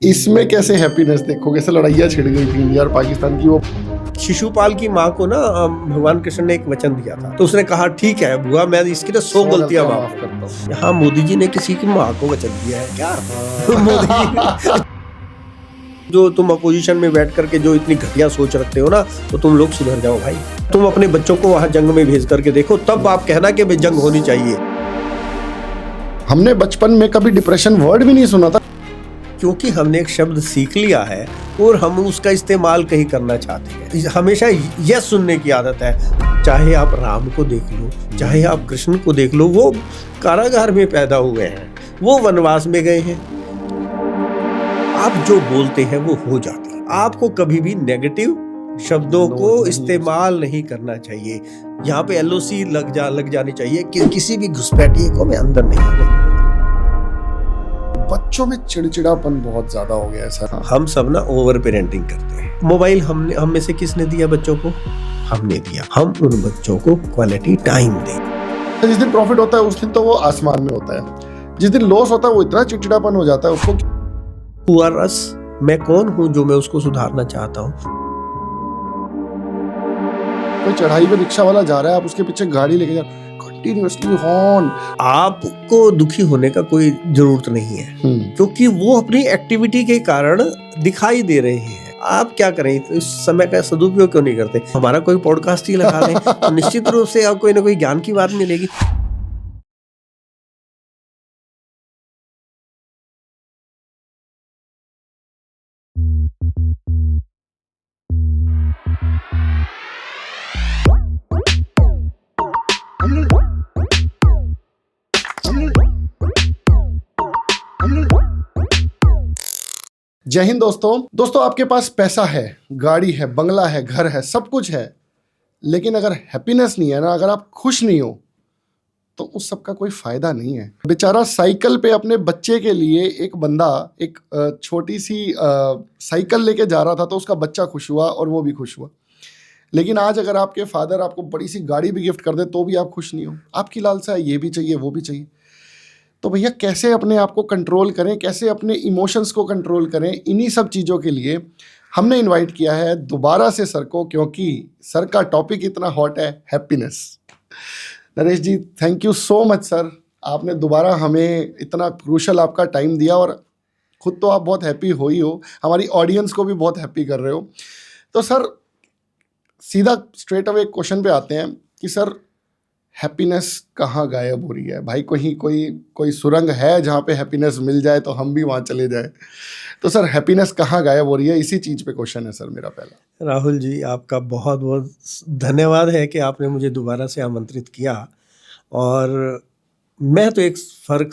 इसमें कैसे हैप्पीनेस देखोगे? ऐसे लड़ाइयाँ छिड़ गई थी इंडिया और पाकिस्तान की। वो शिशुपाल की माँ को ना भगवान कृष्ण ने एक वचन दिया था, तो उसने कहा ठीक है बुआ, मैं इसकी ना 100 गलतियां माफ करता हूँ। यहाँ मोदी जी ने किसी की माँ को वचन दिया है क्या? मोदी जी जो तुम अपोजिशन में बैठ करके जो इतनी घटिया सोच रखते हो ना, तो तुम लोग सुधर जाओ भाई। तुम अपने बच्चों को वहां जंग में भेज करके देखो, तब आप कहना कि जंग होनी चाहिए। हमने बचपन में कभी डिप्रेशन वर्ड भी नहीं सुना था, क्योंकि हमने एक शब्द सीख लिया है और हम उसका इस्तेमाल कहीं करना चाहते हैं। हमेशा यह सुनने की आदत है। चाहे आप राम को देख लो, चाहे आप कृष्ण को देख लो, वो कारागार में पैदा हुए हैं, वो वनवास में गए हैं। आप जो बोलते हैं वो हो जाते हैं। आपको कभी भी नेगेटिव शब्दों को इस्तेमाल नहीं करना चाहिए। यहाँ पे LOC लग जानी चाहिए कि किसी भी घुसपैठिए को मैं अंदर नहीं आने। बच्चों में चिड़चिड़ापन बहुत ज्यादा हो गया है सर। हम सब ना ओवर पेरेंटिंग करते हैं। मोबाइल हम में से किसने दिया बच्चों को? हमने दिया। हम उन बच्चों को क्वालिटी टाइम दें। जिस दिन प्रॉफिट होता है उस दिन तो वो आसमान में होता है, जिस दिन लॉस होता है वो इतना चिड़चिड़ापन हो जाता है उसको। हुआ रस, मैं कौन हूं जो मैं उसको सुधारना चाहता हूं? कोई चढ़ाई पे रिक्शा वाला जा रहा है, आप उसके पीछे गाड़ी लेके जा, कंटिन्यूअसली हॉर्न। आपको दुखी होने का कोई जरूरत नहीं है, क्योंकि वो अपनी एक्टिविटी के कारण दिखाई दे रहे हैं। आप क्या करें, तो इस समय का सदुपयोग क्यों नहीं करते? हमारा कोई पॉडकास्ट ही लगा दें तो निश्चित रूप से आपको कोई ना कोई ज्ञान की बात मिलेगी। जय हिंद दोस्तों, आपके पास पैसा है, गाड़ी है, बंगला है, घर है, सब कुछ है, लेकिन अगर हैप्पीनेस नहीं है ना, अगर आप खुश नहीं हो, तो उस सब का कोई फायदा नहीं है। बेचारा साइकिल पे अपने बच्चे के लिए एक बंदा एक छोटी सी साइकिल लेके जा रहा था, तो उसका बच्चा खुश हुआ और वो भी खुश हुआ। लेकिन आज अगर आपके फादर आपको बड़ी सी गाड़ी भी गिफ्ट कर दे तो भी आप खुश नहीं हो। आपकी लालसा है, ये भी चाहिए, वो भी चाहिए। तो भैया कैसे अपने आप को कंट्रोल करें, कैसे अपने इमोशंस को कंट्रोल करें? इन्हीं सब चीज़ों के लिए हमने इनवाइट किया है दोबारा से सर को, क्योंकि सर का टॉपिक इतना हॉट है, happiness. Naresh ji, thank you so much sir, आपने दोबारा हमें इतना क्रूशल आपका टाइम दिया, और खुद तो आप बहुत हैप्पी हो ही हो, हमारी ऑडियंस को भी बहुत हैप्पी कर रहे हो। तो सर सीधा स्ट्रेट अवे क्वेश्चन पे आते हैं कि सर हैप्पीनेस कहाँ गायब हो रही है? भाई कोई सुरंग है जहाँ पे हैप्पीनेस मिल जाए तो हम भी वहाँ चले जाए। तो सर हैप्पीनेस कहाँ गायब हो रही है, इसी चीज़ पे क्वेश्चन है सर मेरा पहला। राहुल जी, आपका बहुत बहुत धन्यवाद है कि आपने मुझे दोबारा से आमंत्रित किया। और मैं तो एक फ़र्क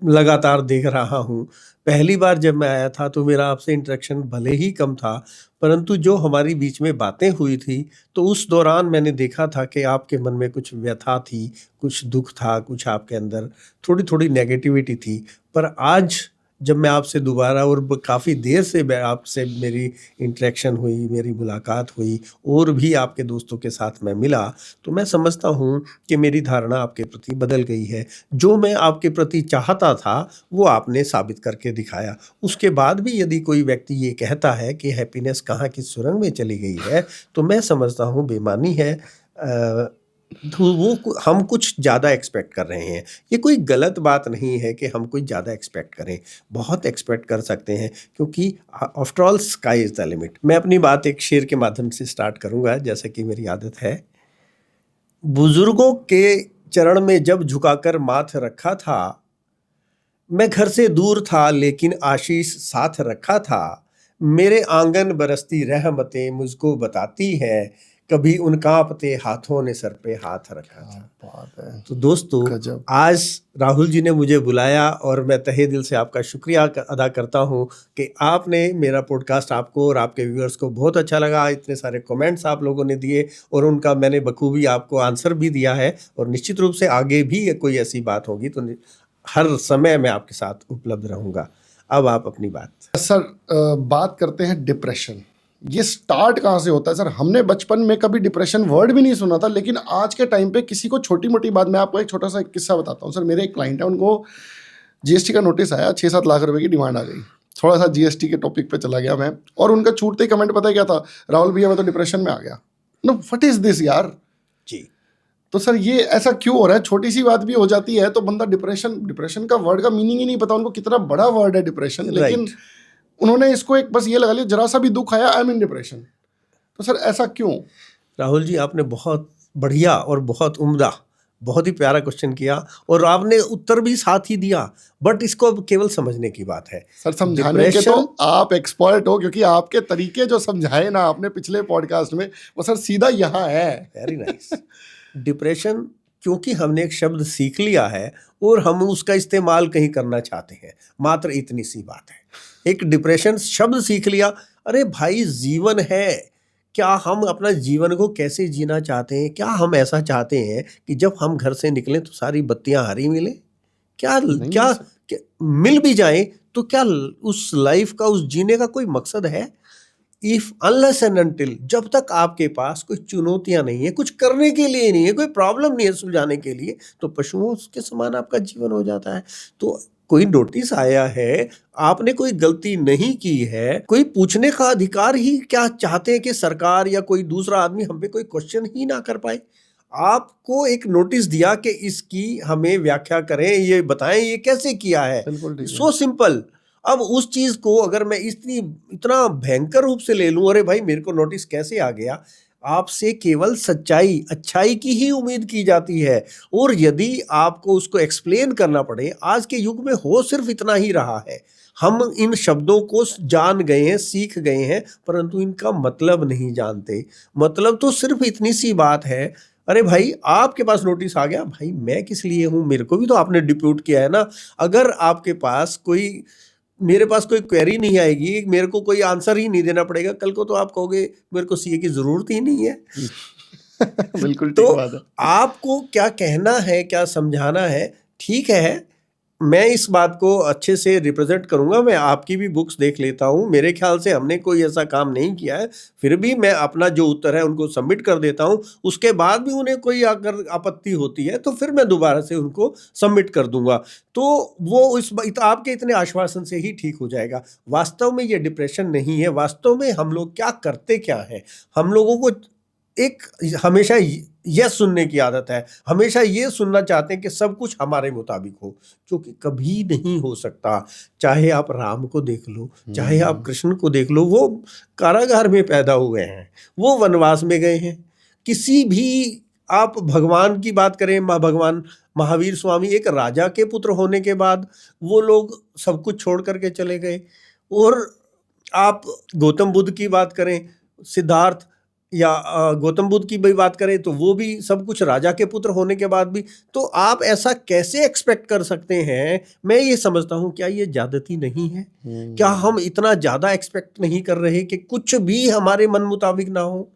लगातार देख रहा हूँ। पहली बार जब मैं आया था तो मेरा आपसे इंटरेक्शन भले ही कम था, परंतु जो हमारी बीच में बातें हुई थी, तो उस दौरान मैंने देखा था कि आपके मन में कुछ व्यथा थी, कुछ दुख था, कुछ आपके अंदर थोड़ी-थोड़ी नेगेटिविटी थी। पर आज जब मैं आपसे दोबारा और काफ़ी देर से आपसे मेरी इंटरेक्शन हुई, मेरी मुलाकात हुई और भी आपके दोस्तों के साथ मैं मिला, तो मैं समझता हूँ कि मेरी धारणा आपके प्रति बदल गई है। जो मैं आपके प्रति चाहता था वो आपने साबित करके दिखाया। उसके बाद भी यदि कोई व्यक्ति ये कहता है कि हैप्पीनेस कहाँ की सुरंग में चली गई है, तो मैं समझता हूँ बेईमानी है। तो वो हम कुछ ज़्यादा एक्सपेक्ट कर रहे हैं। ये कोई गलत बात नहीं है कि हम कुछ ज़्यादा एक्सपेक्ट करें, बहुत एक्सपेक्ट कर सकते हैं, क्योंकि after all sky is the limit. मैं अपनी बात एक शेर के माध्यम से स्टार्ट करूँगा, जैसा कि मेरी आदत है। बुजुर्गों के चरण में जब झुकाकर माथ रखा था, मैं घर से दूर था लेकिन आशीष साथ रखा था। मेरे आंगन बरसती रहमतें मुझको बताती है, कभी उन कांपते हाथों ने सर पे हाथ रखा था। बात है। तो दोस्तों, आज राहुल जी ने मुझे बुलाया और मैं तहे दिल से आपका शुक्रिया अदा करता हूं कि आपने मेरा पॉडकास्ट, आपको और आपके व्यूअर्स को बहुत अच्छा लगा। इतने सारे कमेंट्स आप लोगों ने दिए और उनका मैंने बखूबी आपको आंसर भी दिया है, और निश्चित रूप से आगे भी कोई ऐसी बात होगी तो हर समय मैं आपके साथ उपलब्ध रहूँगा। अब आप अपनी बात। सर बात करते हैं डिप्रेशन। ये स्टार्ट कहाँ से होता है सर? हमने बचपन में कभी डिप्रेशन वर्ड भी नहीं सुना था, लेकिन आज के टाइम पे किसी को छोटी मोटी बात, मैं आपको एक छोटा सा किस्सा बताता हूँ सर। मेरे एक क्लाइंट है, उनको GST का नोटिस आया, 6-7 लाख रुपए की डिमांड आ गई। थोड़ा सा जीएसटी के टॉपिक पे चला गया मैं, और उनका छूटते ही कमेंट पता है क्या था, राहुल भैया मैं तो डिप्रेशन में आ गया। नो व्हाट इज दिस यार। जी। तो सर ये ऐसा क्यों हो रहा है, छोटी सी बात भी हो जाती है तो बंदा डिप्रेशन का वर्ड का मीनिंग ही नहीं पता उनको, कितना बड़ा वर्ड है डिप्रेशन, लेकिन राइट। उन्होंने इसको एक बस ये लगा लिया, जरा सा भी दुख आया आई एम इन डिप्रेशन। तो सर ऐसा क्यों? राहुल जी, आपने बहुत बढ़िया और बहुत उम्दा, बहुत ही प्यारा क्वेश्चन किया, और आपने उत्तर भी साथ ही दिया, बट इसको अब केवल समझने की बात है। सर समझाने के तो आप एक्सपर्ट हो, क्योंकि आपके तरीके जो समझाए ना आपने पिछले पॉडकास्ट में, वो सर सीधा यहाँ है। Very nice. डिप्रेशन, क्योंकि हमने एक शब्द सीख लिया है और हम उसका इस्तेमाल कहीं करना चाहते हैं, मात्र इतनी सी बात है। एक डिप्रेशन शब्द सीख लिया, अरे भाई जीवन है, क्या हम अपना जीवन को कैसे जीना चाहते हैं? क्या हम ऐसा चाहते हैं कि जब हम घर से निकलें तो सारी बत्तियां हरी मिले? क्या नहीं क्या, सर। क्या मिल भी जाए तो क्या उस लाइफ का, उस जीने का कोई मकसद है? इफ अनलेस एंड अनटिल, जब तक आपके पास कोई चुनौतियां नहीं है, कुछ करने के लिए नहीं है, कोई प्रॉब्लम नहीं है सुलझाने के लिए, तो पशुओं के समान आपका जीवन हो जाता है। तो कोई नोटिस आया है, आपने कोई गलती नहीं की है, कोई पूछने का अधिकार ही क्या चाहते हैं कि सरकार या कोई दूसरा आदमी हम पे कोई क्वेश्चन ही ना कर पाए? आपको एक नोटिस दिया कि इसकी हमें व्याख्या करें, ये बताएं ये कैसे किया है। बिल्कुल ठीक है। So simple. अब उस चीज को अगर मैं इतना भयंकर रूप से ले लूं, अरे भाई मेरे को नोटिस कैसे आ गया? आपसे केवल सच्चाई, अच्छाई की ही उम्मीद की जाती है, और यदि आपको उसको एक्सप्लेन करना पड़े, आज के युग में हो सिर्फ इतना ही रहा है। हम इन शब्दों को जान गए हैं, सीख गए हैं, परंतु इनका मतलब नहीं जानते। मतलब तो सिर्फ इतनी सी बात है, अरे भाई आपके पास नोटिस आ गया, भाई मैं किस लिए हूं? मेरे को भी तो आपने डिप्यूट किया है ना। अगर आपके पास कोई, मेरे पास कोई क्वेरी नहीं आएगी, मेरे को कोई आंसर ही नहीं देना पड़ेगा, कल को तो आप कहोगे मेरे को सीए की जरूरत ही नहीं है। बिल्कुल तो ठीक बात है। आपको क्या कहना है, क्या समझाना है, ठीक है, मैं इस बात को अच्छे से रिप्रेजेंट करूंगा। मैं आपकी भी बुक्स देख लेता हूं, मेरे ख्याल से हमने कोई ऐसा काम नहीं किया है, फिर भी मैं अपना जो उत्तर है उनको सबमिट कर देता हूं। उसके बाद भी उन्हें कोई अगर आपत्ति होती है तो फिर मैं दोबारा से उनको सबमिट कर दूंगा। तो वो आपके इतने आश्वासन से ही ठीक हो जाएगा। वास्तव में ये डिप्रेशन नहीं है, वास्तव में हम लोग क्या करते क्या है, हम लोगों को एक हमेशा यह सुनने की आदत है, हमेशा ये सुनना चाहते हैं कि सब कुछ हमारे मुताबिक हो, जो कि कभी नहीं हो सकता। चाहे आप राम को देख लो, चाहे आप कृष्ण को देख लो, वो कारागार में पैदा हुए हैं, वो वनवास में गए हैं। किसी भी, आप भगवान की बात करें, भगवान महावीर स्वामी एक राजा के पुत्र होने के बाद वो लोग सब कुछ छोड़ करके चले गए। और आप गौतम बुद्ध की बात करें, सिद्धार्थ या गौतम बुद्ध की भी बात करें, तो वो भी सब कुछ राजा के पुत्र होने के बाद भी। तो आप ऐसा कैसे एक्सपेक्ट कर सकते हैं? मैं ये समझता हूं, क्या ये ज्यादती नहीं है? क्या हम इतना ज्यादा एक्सपेक्ट नहीं कर रहे कि कुछ भी हमारे मन मुताबिक ना हो?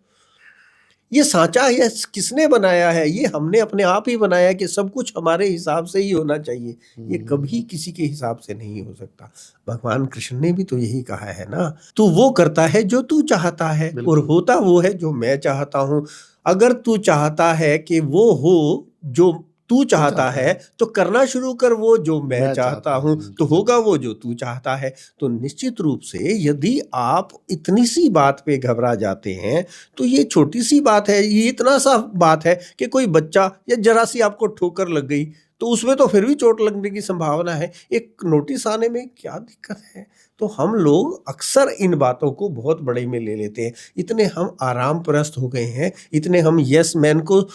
ये सांचा है, किसने बनाया है? ये हमने अपने आप ही बनाया है कि सब कुछ हमारे हिसाब से ही होना चाहिए। ये कभी किसी के हिसाब से नहीं हो सकता। भगवान कृष्ण ने भी तो यही कहा है ना, तू वो करता है जो तू चाहता है, और होता वो है जो मैं चाहता हूं। अगर तू चाहता है कि वो हो जो तू चाहता है, तो करना शुरू कर वो जो मैं चाहता हूं, तो होगा वो जो तू चाहता है। तो निश्चित रूप से यदि आप इतनी सी बात पे घबरा जाते हैं, तो ये छोटी सी बात है, ये इतना सा बात है कि कोई बच्चा या जरा सी आपको ठोकर लग गई, तो उसमें तो फिर भी चोट लगने की संभावना है, एक नोटिस आने में क्या दिक्कत है? तो हम लोग अक्सर इन बातों को बहुत बड़े में ले लेते हैं। इतने हम आराम परस्त हो गए हैं, इतने हम यस मैन को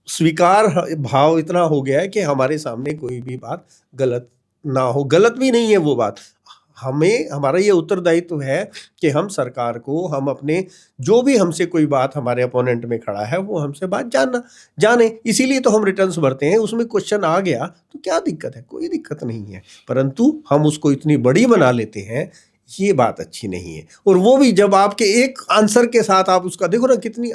स्वीकार भाव इतना हो गया है कि हमारे सामने कोई भी बात गलत ना हो। गलत भी नहीं है वो बात, हमें, हमारा ये उत्तरदायित्व है कि हम सरकार को, हम अपने जो भी हमसे कोई बात हमारे अपोनेंट में खड़ा है वो हमसे बात जाने। इसीलिए तो हम रिटर्न्स भरते हैं। उसमें क्वेश्चन आ गया तो क्या दिक्कत है? कोई दिक्कत नहीं है, परंतु हम उसको इतनी बड़ी बना लेते हैं, ये बात अच्छी नहीं है। और वो भी जब आपके एक आंसर के साथ आप उसका देखो ना, कितनी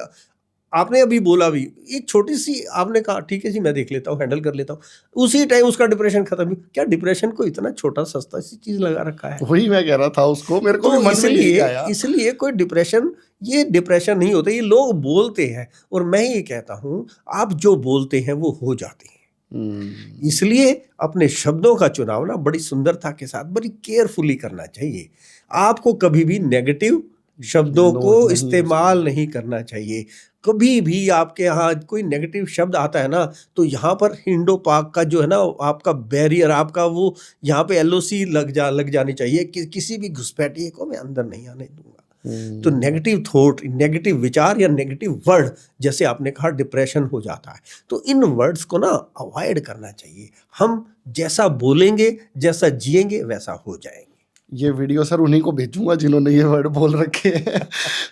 आपने अभी बोला भी, एक छोटी सी आपने कहा ठीक है जी मैं देख लेता हूँ, हैंडल कर लेता हूँ, उसी टाइम उसका डिप्रेशन खत्म हुई। क्या डिप्रेशन को इतना छोटा सस्ता सी चीज लगा रखा है? वही मैं कह रहा था उसको, मेरे को भी मन में यही आया। इसलिए कोई डिप्रेशन, ये डिप्रेशन नहीं होता, ये लोग बोलते हैं। और मैं ये कहता हूँ, आप जो बोलते हैं वो हो जाते हैं। इसलिए अपने शब्दों का चुनाव ना बड़ी सुंदरता के साथ बड़ी केयरफुली करना चाहिए। आपको कभी भी नेगेटिव शब्दों नो को नहीं यूज इस्तेमाल नहीं करना चाहिए। कभी भी आपके यहाँ कोई नेगेटिव शब्द आता है ना, तो यहाँ पर इंडो पाक का जो है ना आपका बैरियर, आपका वो यहाँ पे एलओसी लग जानी चाहिए कि किसी भी घुसपैठिए को मैं अंदर नहीं आने दूंगा। तो नेगेटिव थॉट, नेगेटिव विचार या नेगेटिव वर्ड, जैसे आपने कहा डिप्रेशन हो जाता है, तो इन वर्ड्स को ना अवॉइड करना चाहिए। हम जैसा बोलेंगे, जैसा जिएंगे, वैसा हो जाएंगे। ये वीडियो सर उन्हीं को भेजूंगा जिन्होंने ये वर्ड बोल रखे हैं।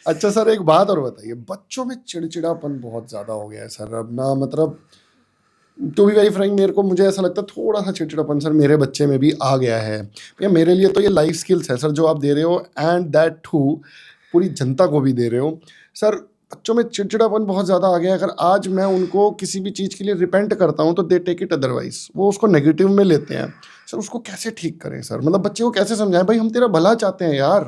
अच्छा सर, एक बात और बताइए, बच्चों में चिड़चिड़ापन बहुत ज़्यादा हो गया है सर अब ना, मतलब टू बी वेरी फ्रैंक मुझे ऐसा लगता है थोड़ा सा चिड़चिड़ापन सर मेरे बच्चे में भी आ गया है। भैया मेरे लिए तो ये लाइफ स्किल्स है सर जो आप दे रहे हो, एंड दैट टू पूरी जनता को भी दे रहे हो सर। बच्चों में चिड़चिड़ापन बहुत ज़्यादा आ गया है। अगर आज मैं उनको किसी भी चीज़ के लिए रिपेंट करता हूँ तो दे टेक इट अदरवाइज, वो उसको नेगेटिव में लेते हैं सर। उसको कैसे ठीक करें सर, मतलब बच्चे को कैसे समझाएं, भाई हम तेरा भला चाहते हैं यार।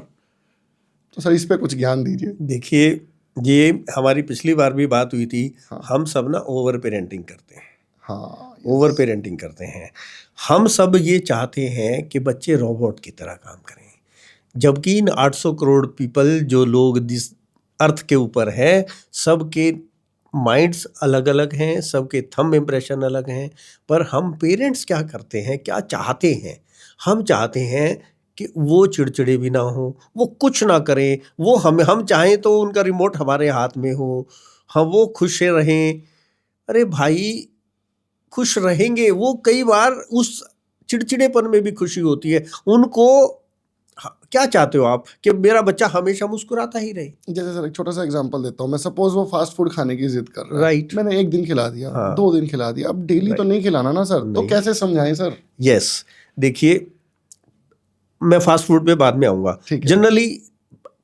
तो सर इस पे कुछ ज्ञान दीजिए। देखिए, ये हमारी पिछली बार भी बात हुई थी। हाँ। हम सब ना ओवर पेरेंटिंग करते हैं। हाँ, ओवर पेरेंटिंग करते हैं। हम सब ये चाहते हैं कि बच्चे रोबोट की तरह काम करें, जबकि इन 800 करोड़ पीपल जो लोग जिस अर्थ के ऊपर हैं, सबके माइंड्स अलग अलग हैं, सबके थंब इम्प्रेशन अलग हैं। पर हम पेरेंट्स क्या करते हैं, क्या चाहते हैं? हम चाहते हैं कि वो चिड़चिड़े भी ना हो, वो कुछ ना करें, वो हम चाहें तो उनका रिमोट हमारे हाथ में हो, हम वो खुश रहें। अरे भाई, खुश रहेंगे वो, कई बार उस चिड़चिड़ेपन में भी खुशी होती है उनको। क्या चाहते हो आप कि मेरा बच्चा हमेशा मुस्कुराता ही रहे? जैसे सर एक छोटा सा एग्जांपल देता हूँ मैं, सपोज वो फास्ट फूड खाने की जिद कर रहा है, राइट। मैंने एक दिन खिला दिया, हाँ। 2 दिन खिला दिया, अब डेली तो नहीं खिलाना ना सर। तो नहीं। कैसे समझाएं सर? यस, देखिए मैं फास्ट फूड पे बाद में आऊंगा। ठीक है। जनरली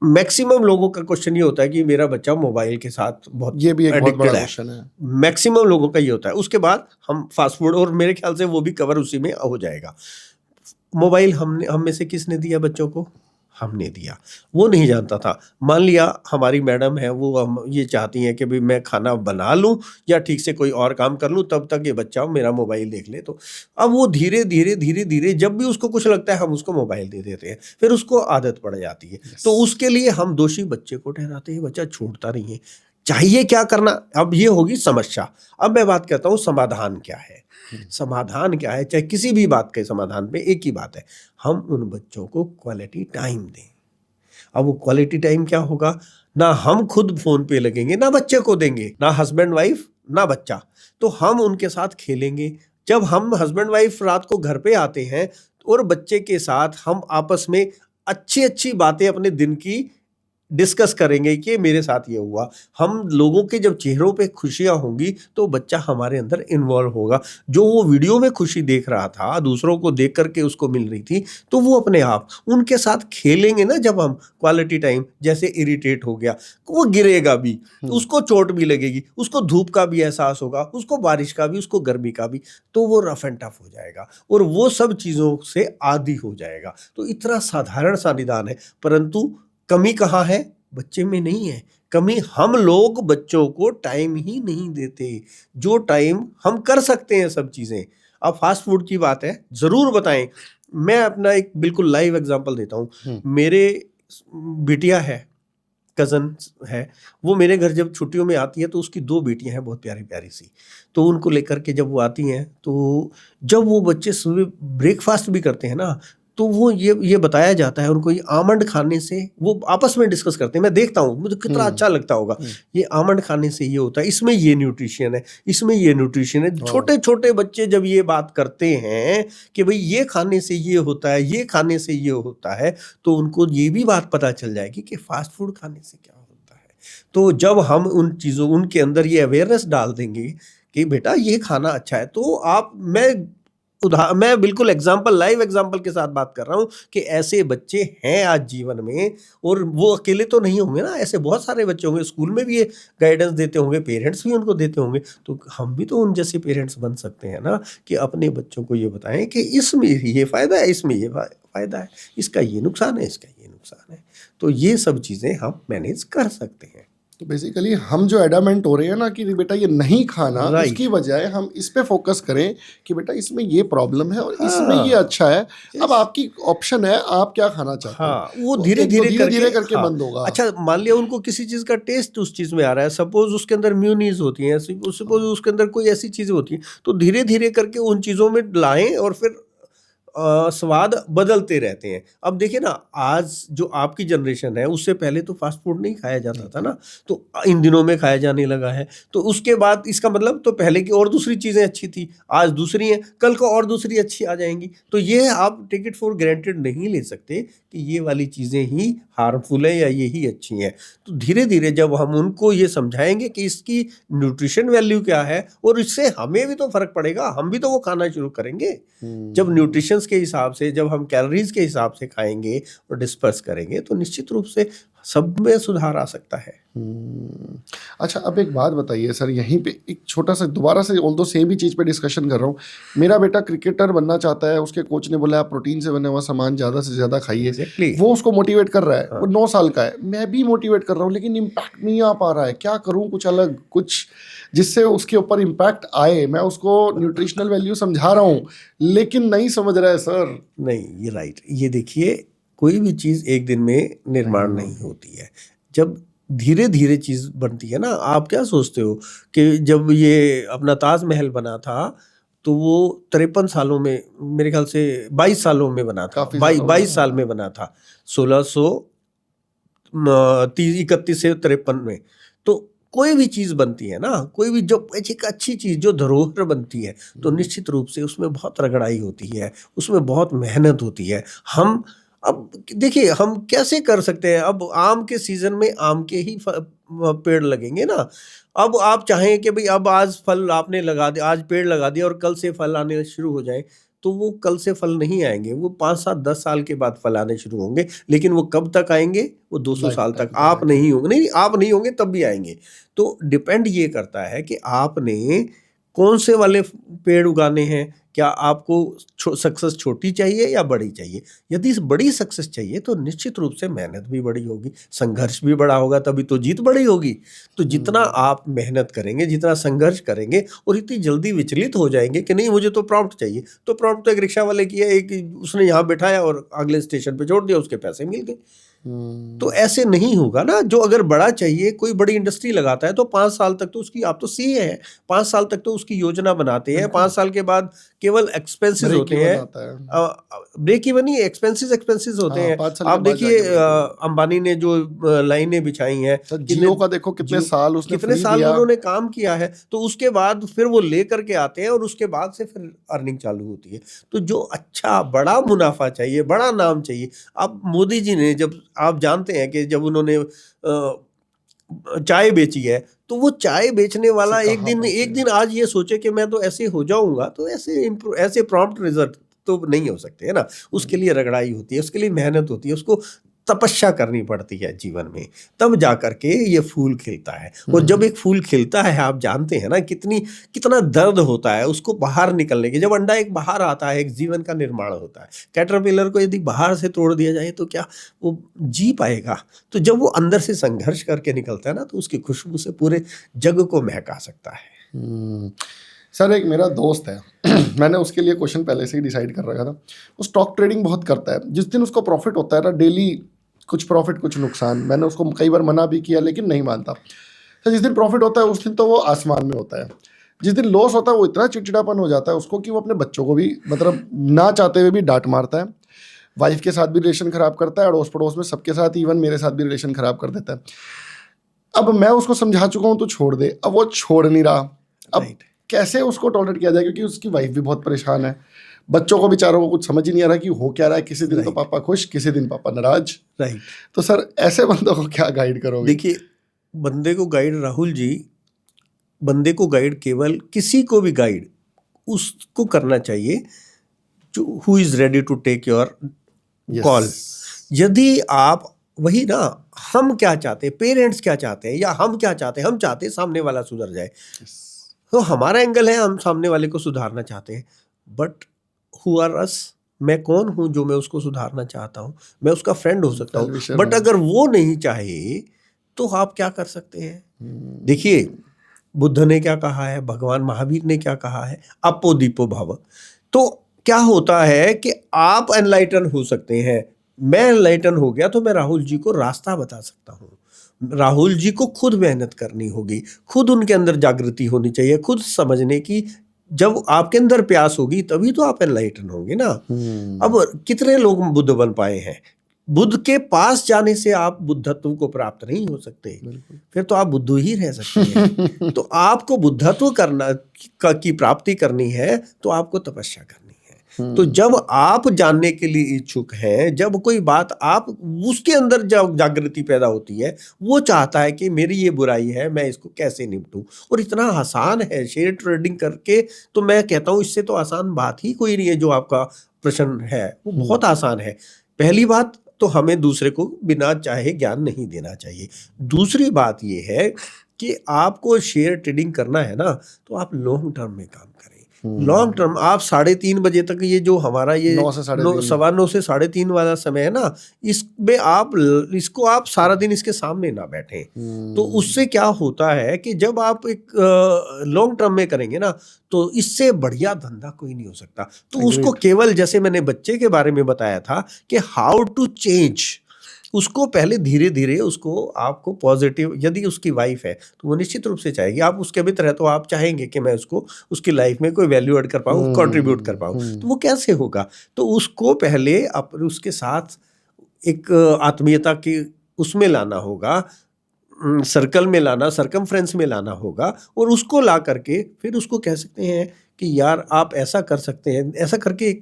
मैक्सिमम लोगों का क्वेश्चन ये होता है कि मेरा बच्चा मोबाइल के साथ बहुत ये भी एक बहुत बड़ा एडिक्टेड है। क्वेश्चन है। मैक्सिमम लोगों का ये होता है। उसके बाद हम फास्ट फूड, और मेरे ख्याल से वो भी कवर उसी में हो जाएगा। मोबाइल हम में से किसने दिया बच्चों को? हमने दिया। वो नहीं जानता था। मान लिया हमारी मैडम है, वो हम ये चाहती हैं कि भाई मैं खाना बना लूं या ठीक से कोई और काम कर लूं, तब तक ये बच्चा मेरा मोबाइल देख ले। तो अब वो धीरे धीरे जब भी उसको कुछ लगता है हम उसको मोबाइल दे देते हैं, फिर उसको आदत पड़ जाती है। तो उसके लिए हम दोषी बच्चे को ठहराते हैं। बच्चा छोड़ता नहीं है। चाहिए क्या करना? अब ये होगी समस्या। अब मैं बात करता हूँ समाधान क्या है। समाधान क्या है? चाहे किसी भी बात के समाधान पे एक ही बात है, हम उन बच्चों को क्वालिटी टाइम दें। अब वो क्वालिटी टाइम क्या होगा? ना हम खुद फोन पे लगेंगे, ना बच्चे को देंगे, ना हस्बैंड वाइफ ना बच्चा। तो हम उनके साथ खेलेंगे। जब हम हस्बैंड वाइफ रात को घर पे आते हैं और बच्चे के साथ हम आपस में अच्छी अच्छी बातें अपने दिन की डिस्कस करेंगे कि मेरे साथ ये हुआ। हम लोगों के जब चेहरों पे खुशियां होंगी तो बच्चा हमारे अंदर इन्वॉल्व होगा। जो वो वीडियो में खुशी देख रहा था, दूसरों को देख करके उसको मिल रही थी, तो वो अपने आप उनके साथ खेलेंगे ना। जब हम क्वालिटी टाइम, जैसे इरिटेट हो गया, वो गिरेगा भी, उसको चोट भी लगेगी, उसको धूप का भी एहसास होगा, उसको बारिश का भी, उसको गर्मी का भी, तो वो रफ एंड टफ हो जाएगा और वो सब चीज़ों से आदी हो जाएगा। तो इतना साधारण सा निदान है, परंतु कमी कहाँ है? बच्चे में नहीं है कमी। हम लोग बच्चों को टाइम ही नहीं देते, जो टाइम हम कर सकते हैं सब चीज़ें। अब फास्ट फूड की बात है, ज़रूर बताएं। मैं अपना एक बिल्कुल लाइव एग्जांपल देता हूँ। मेरे बिटिया है, कज़न है, वो मेरे घर जब छुट्टियों में आती है तो उसकी 2 बेटियां हैं बहुत प्यारी प्यारी सी। तो उनको लेकर के जब वो आती हैं, तो जब वो बच्चे सुबह ब्रेकफास्ट भी करते हैं ना, तो वो ये बताया जाता है उनको, ये आमंड खाने से, वो आपस में डिस्कस करते हैं। मैं देखता हूँ, मुझे कितना अच्छा लगता होगा। ये आमंड खाने से ये होता है, इसमें ये न्यूट्रिशन है, इसमें ये न्यूट्रिशन है। छोटे छोटे बच्चे जब ये बात करते हैं कि भाई ये खाने से ये होता है, ये खाने से ये होता है, तो उनको ये भी बात पता चल जाएगी कि फास्ट फूड खाने से क्या होता है। तो जब हम उन चीज़ों, उनके अंदर ये अवेयरनेस डाल देंगे कि बेटा ये खाना अच्छा है, तो आप, मैं बिल्कुल एग्जाम्पल, लाइव एग्जाम्पल के साथ बात कर रहा हूँ कि ऐसे बच्चे हैं आज जीवन में। और वो अकेले तो नहीं होंगे ना, ऐसे बहुत सारे बच्चे होंगे। स्कूल में भी ये गाइडेंस देते होंगे, पेरेंट्स भी उनको देते होंगे। तो हम भी तो उन जैसे पेरेंट्स बन सकते हैं ना, कि अपने बच्चों को ये बताएं कि इसमें ये फ़ायदा है, इसमें ये फ़ायदा है, इसका ये नुकसान है, इसका ये नुकसान है। तो ये सब चीज़ें हम मैनेज कर सकते हैं। तो बेसिकली हम जो एडामेंट हो रहे हैं ना कि बेटा ये नहीं खाना, राइट। उसकी बजाय हम इस पे फोकस करें कि बेटा इसमें ये प्रॉब्लम है और इसमें ये हाँ, अच्छा है। अब यस। आपकी ऑप्शन है, आप क्या खाना चाहते हो। हाँ, वो तो धीरे एक तो धीरे धीरे करके, धीरे करके हाँ। बंद होगा। अच्छा, मान लिया उनको किसी चीज का टेस्ट उस चीज में आ रहा है, सपोज उसके अंदर म्यूनीज होती है, सपोज उसके अंदर कोई ऐसी चीजें होती हैं, तो धीरे धीरे करके उन चीजों में लाएं और फिर स्वाद बदलते रहते हैं। अब देखिए ना, आज जो आपकी जनरेशन है उससे पहले तो फास्ट फूड नहीं खाया जाता था ना, तो इन दिनों में खाया जाने लगा है। तो उसके बाद इसका मतलब तो पहले की और दूसरी चीजें अच्छी थी, आज दूसरी हैं, कल को और दूसरी अच्छी आ जाएंगी। तो ये आप टेक इट फॉर ग्रांटेड नहीं ले सकते कि ये वाली चीजें ही हार्मफुल है या ये ही अच्छी हैं। तो धीरे धीरे जब हम उनको ये समझाएंगे कि इसकी न्यूट्रिशन वैल्यू क्या है और इससे हमें भी तो फर्क पड़ेगा, हम भी तो वो खाना शुरू करेंगे। जब न्यूट्रिशंस के हिसाब से, जब हम कैलोरीज के हिसाब से खाएंगे और डिस्पर्स करेंगे, तो निश्चित रूप से सब में सुधार आ सकता है। अच्छा, अब एक बात बताइए सर, यहीं पे एक छोटा सा दोबारा से ऑल्दो सेम ही चीज़ पे डिस्कशन कर रहा हूँ। मेरा बेटा क्रिकेटर बनना चाहता है, उसके कोच ने बोला आप प्रोटीन से बना हुआ सामान ज़्यादा से ज़्यादा खाइए। एग्जैक्टली। वो उसको मोटिवेट कर रहा है, हाँ। वो 9 साल का है, मैं भी मोटिवेट कर रहा हूँ, लेकिन इम्पैक्ट नहीं आ पा रहा है। क्या करूँ, कुछ अलग, कुछ जिससे उसके ऊपर इम्पैक्ट आए। मैं उसको न्यूट्रिशनल वैल्यू समझा रहा हूँ, लेकिन नहीं समझ रहा है सर। नहीं, ये राइट। ये देखिए, कोई भी चीज़ एक दिन में निर्माण नहीं होती है, जब धीरे धीरे चीज़ बनती है ना। आप क्या सोचते हो कि जब ये अपना ताजमहल बना था तो वो 53 सालों में, मेरे ख्याल से 22 सालों में बना था, काफ़ी ज़्यादा हो 22 साल गया। में बना था, 1631 से 53 में। तो कोई भी चीज़ बनती है ना, कोई भी जो एक अच्छी चीज़ जो धरोहर बनती है, तो निश्चित रूप से उसमें बहुत रगड़ाई होती है, उसमें बहुत मेहनत होती है। हम अब देखिए, हम कैसे कर सकते हैं, अब आम के सीजन में आम के ही पेड़ लगेंगे ना। अब आप चाहें कि भाई अब आज फल आपने लगा दिया, आज पेड़ लगा दिया और कल से फल आने शुरू हो जाए, तो वो कल से फल नहीं आएंगे, वो 5 7 10 साल के बाद फल आने शुरू होंगे। लेकिन वो कब तक आएंगे, वो 200 साल तक। Lifetime आप नहीं होंगे, नहीं आप नहीं होंगे तब भी आएंगे। तो डिपेंड ये करता है कि आपने कौन से वाले पेड़ उगाने हैं। क्या आपको सक्सेस छोटी चाहिए या बड़ी चाहिए। यदि बड़ी सक्सेस चाहिए तो निश्चित रूप से मेहनत भी बड़ी होगी, संघर्ष भी बड़ा होगा, तभी तो जीत बड़ी होगी। तो जितना आप मेहनत करेंगे, जितना संघर्ष करेंगे, और इतनी जल्दी विचलित हो जाएंगे कि नहीं मुझे तो प्रॉम्प्ट चाहिए, तो प्रॉम्प्ट तो एक रिक्शा वाले की है, एक उसने यहाँ बैठाया और अगले स्टेशन पे छोड़ दिया, उसके पैसे मिल गए। तो ऐसे नहीं होगा ना। जो अगर बड़ा चाहिए, कोई बड़ी इंडस्ट्री लगाता है तो 5 साल तक तो उसकी, आप तो सीए हैं, 5 साल तक तो उसकी योजना बनाते हैं। 5 साल के बाद केवल एक्सपेंसेस ब्रेक होते इवन हैं, आता है। ब्रेक इवन ही, एक्सपेंसेस होते हाँ, हैं। 5 साल के आप बाद देखिए, जाके break even। अंबानी ने जो लाइनें बिछाई हैं, सर कितने जियो का देखो कितने जियो साल उसने कितने फ्री साल दिया। उन्होंने काम किया है, तो उसके बाद फिर वो लेकर के आते हैं और उसके बाद से फिर अर्निंग चालू होती है। तो जो अच्छा बड़ा मुनाफा चाहिए, बड़ा नाम चाहिए। अब मोदी जी ने, जब आप जानते हैं कि जब उन्होंने चाय बेची है, तो वो चाय बेचने वाला से एक कहाँ दिन पहुंचे। आज ये सोचे कि मैं तो ऐसे हो जाऊंगा, तो ऐसे प्रॉम्प्ट रिजल्ट तो नहीं हो सकते है ना। उसके लिए रगड़ाई होती है, उसके लिए मेहनत होती है, उसको तपस्या करनी पड़ती है जीवन में, तब जा करके ये फूल खिलता है। और जब एक फूल खिलता है, आप जानते हैं ना कितना दर्द होता है उसको बाहर निकलने के। जब अंडा एक बाहर आता है, एक जीवन का निर्माण होता है। कैटरपिलर को यदि बाहर से तोड़ दिया जाए तो क्या वो जी पाएगा। तो जब वो अंदर से संघर्ष करके निकलता है ना, तो उसकी खुशबू से पूरे जग को महका सकता है। सर एक मेरा दोस्त है मैंने उसके लिए क्वेश्चन पहले से ही डिसाइड कर रखा था। वो स्टॉक ट्रेडिंग बहुत करता है। जिस दिन उसको प्रॉफिट होता है ना, डेली कुछ प्रॉफिट कुछ नुकसान, मैंने उसको कई बार मना भी किया लेकिन नहीं मानता। तो जिस दिन प्रॉफिट होता है उस दिन तो वो आसमान में होता है। जिस दिन लॉस होता है वो इतना चिड़चिड़ापन हो जाता है उसको कि वो अपने बच्चों को भी मतलब ना चाहते हुए भी डांट मारता है। वाइफ के साथ भी रिलेशन खराब करता है, अड़ोस पड़ोस में सबके साथ, इवन मेरे साथ भी रिलेशन खराब कर देता है। अब मैं उसको समझा चुका हूँ तो छोड़ दे, अब वो छोड़ नहीं रहा। अब राइट। कैसे उसको टॉलरेट किया जाए, क्योंकि उसकी वाइफ भी बहुत परेशान है, बच्चों को बेचारों को कुछ समझ ही नहीं आ रहा कि हो क्या रहा है। किसी दिन तो राइट। पापा खुश, किसी दिन पापा नाराज। राइट। तो सर ऐसे बंदों को क्या गाइड करोगे। देखिए, बंदे को गाइड, राहुल जी, बंदे को गाइड, केवल किसी को भी गाइड उसको करना चाहिए जो who is ready to take your call. यदि आप, वही ना, हम क्या चाहते हैं, पेरेंट्स क्या चाहते हैं, या हम क्या चाहते हैं, हम चाहते हैं सामने वाला सुधर जाए। तो हमारा एंगल है, हम सामने वाले को सुधारना चाहते हैं। बट हु आर अस, मैं कौन हूं जो मैं उसको सुधारना चाहता हूं। मैं उसका फ्रेंड हो सकता हूं, बट अगर वो नहीं चाहे तो आप क्या कर सकते हैं? देखिए, बुद्ध ने क्या कहा है, भगवान महावीर ने क्या कहा है, अपो दीपो भव। तो क्या होता है कि आप एनलाइटन हो सकते हैं, मैं एनलाइटन हो गया तो मैं राहुल जी को रास्ता बता सकता हूँ। राहुल जी को खुद मेहनत करनी होगी, खुद उनके अंदर जागृति होनी चाहिए, खुद समझने की। जब आपके अंदर प्यास होगी तभी तो आप एनलाइटन होंगे ना। अब कितने लोग बुद्ध बन पाए हैं? बुद्ध के पास जाने से आप बुद्धत्व को प्राप्त नहीं हो सकते, फिर तो आप बुद्ध ही रह सकते हैं। तो आपको बुद्धत्व की प्राप्ति करनी है तो आपको तपस्या करनी है। तो जब आप जानने के लिए इच्छुक हैं, जब कोई बात आप उसके अंदर जागृति पैदा होती है, वो चाहता है कि मेरी ये बुराई है, मैं इसको कैसे निपटूं। और इतना आसान है शेयर ट्रेडिंग करके, तो मैं कहता हूं इससे तो आसान बात ही कोई नहीं है। जो आपका प्रश्न है वो बहुत आसान है। पहली बात तो हमें दूसरे को बिना चाहे ज्ञान नहीं देना चाहिए। दूसरी बात ये है कि आपको शेयर ट्रेडिंग करना है ना, तो आप लॉन्ग टर्म में काम करें। लॉन्ग टर्म, आप 3:30 बजे तक, ये जो हमारा ये 9 से 3:30 सवा 9 से 3:30 वाला समय है ना, इसमें आप सारा दिन इसके सामने ना बैठें। तो उससे क्या होता है कि जब आप एक लॉन्ग टर्म में करेंगे ना, तो इससे बढ़िया धंधा कोई नहीं हो सकता। तो उसको केवल, जैसे मैंने बच्चे के बारे में बताया था कि हाउ टू चेंज, उसको पहले धीरे धीरे उसको आपको पॉजिटिव, यदि उसकी वाइफ है तो वो निश्चित रूप से चाहेगी, आप उसके मित्र है तो आप चाहेंगे कि मैं उसको उसकी लाइफ में कोई वैल्यू ऐड कर पाऊँ, कंट्रीब्यूट कर पाऊँ। तो वो कैसे होगा? तो उसको पहले उसके साथ एक आत्मीयता की उसमें लाना होगा, सर्कल में लाना, सर्कमफ्रेंस में लाना होगा, और उसको ला करके फिर उसको कह सकते हैं कि यार आप ऐसा कर सकते हैं। ऐसा करके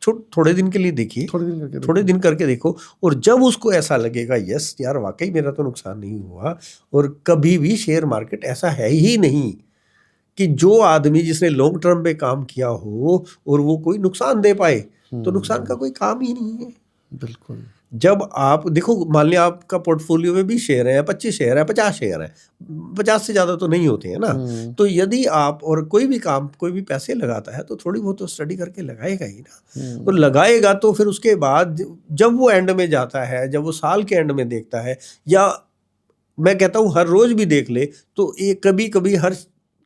थोड़े दिन के लिए देखिए, थोड़े दिन करके देखो, और जब उसको ऐसा लगेगा यस यार वाकई मेरा तो नुकसान नहीं हुआ, और कभी भी शेयर मार्केट ऐसा है ही नहीं कि जो आदमी जिसने लॉन्ग टर्म पे काम किया हो और वो कोई नुकसान दे पाए, तो नुकसान का कोई काम ही नहीं है। बिल्कुल। जब आप देखो, मान लिया आपका पोर्टफोलियो में भी शेयर है, 25 शेयर है, 50 शेयर है, 50 से ज़्यादा तो नहीं होते हैं ना। तो यदि आप और कोई भी काम, कोई भी पैसे लगाता है तो थोड़ी बहुत तो स्टडी करके लगाएगा ही ना। तो लगाएगा तो फिर उसके बाद जब वो एंड में जाता है, जब वो साल के एंड में देखता है, या मैं कहता हूँ हर रोज भी देख ले, तो ये कभी कभी हर,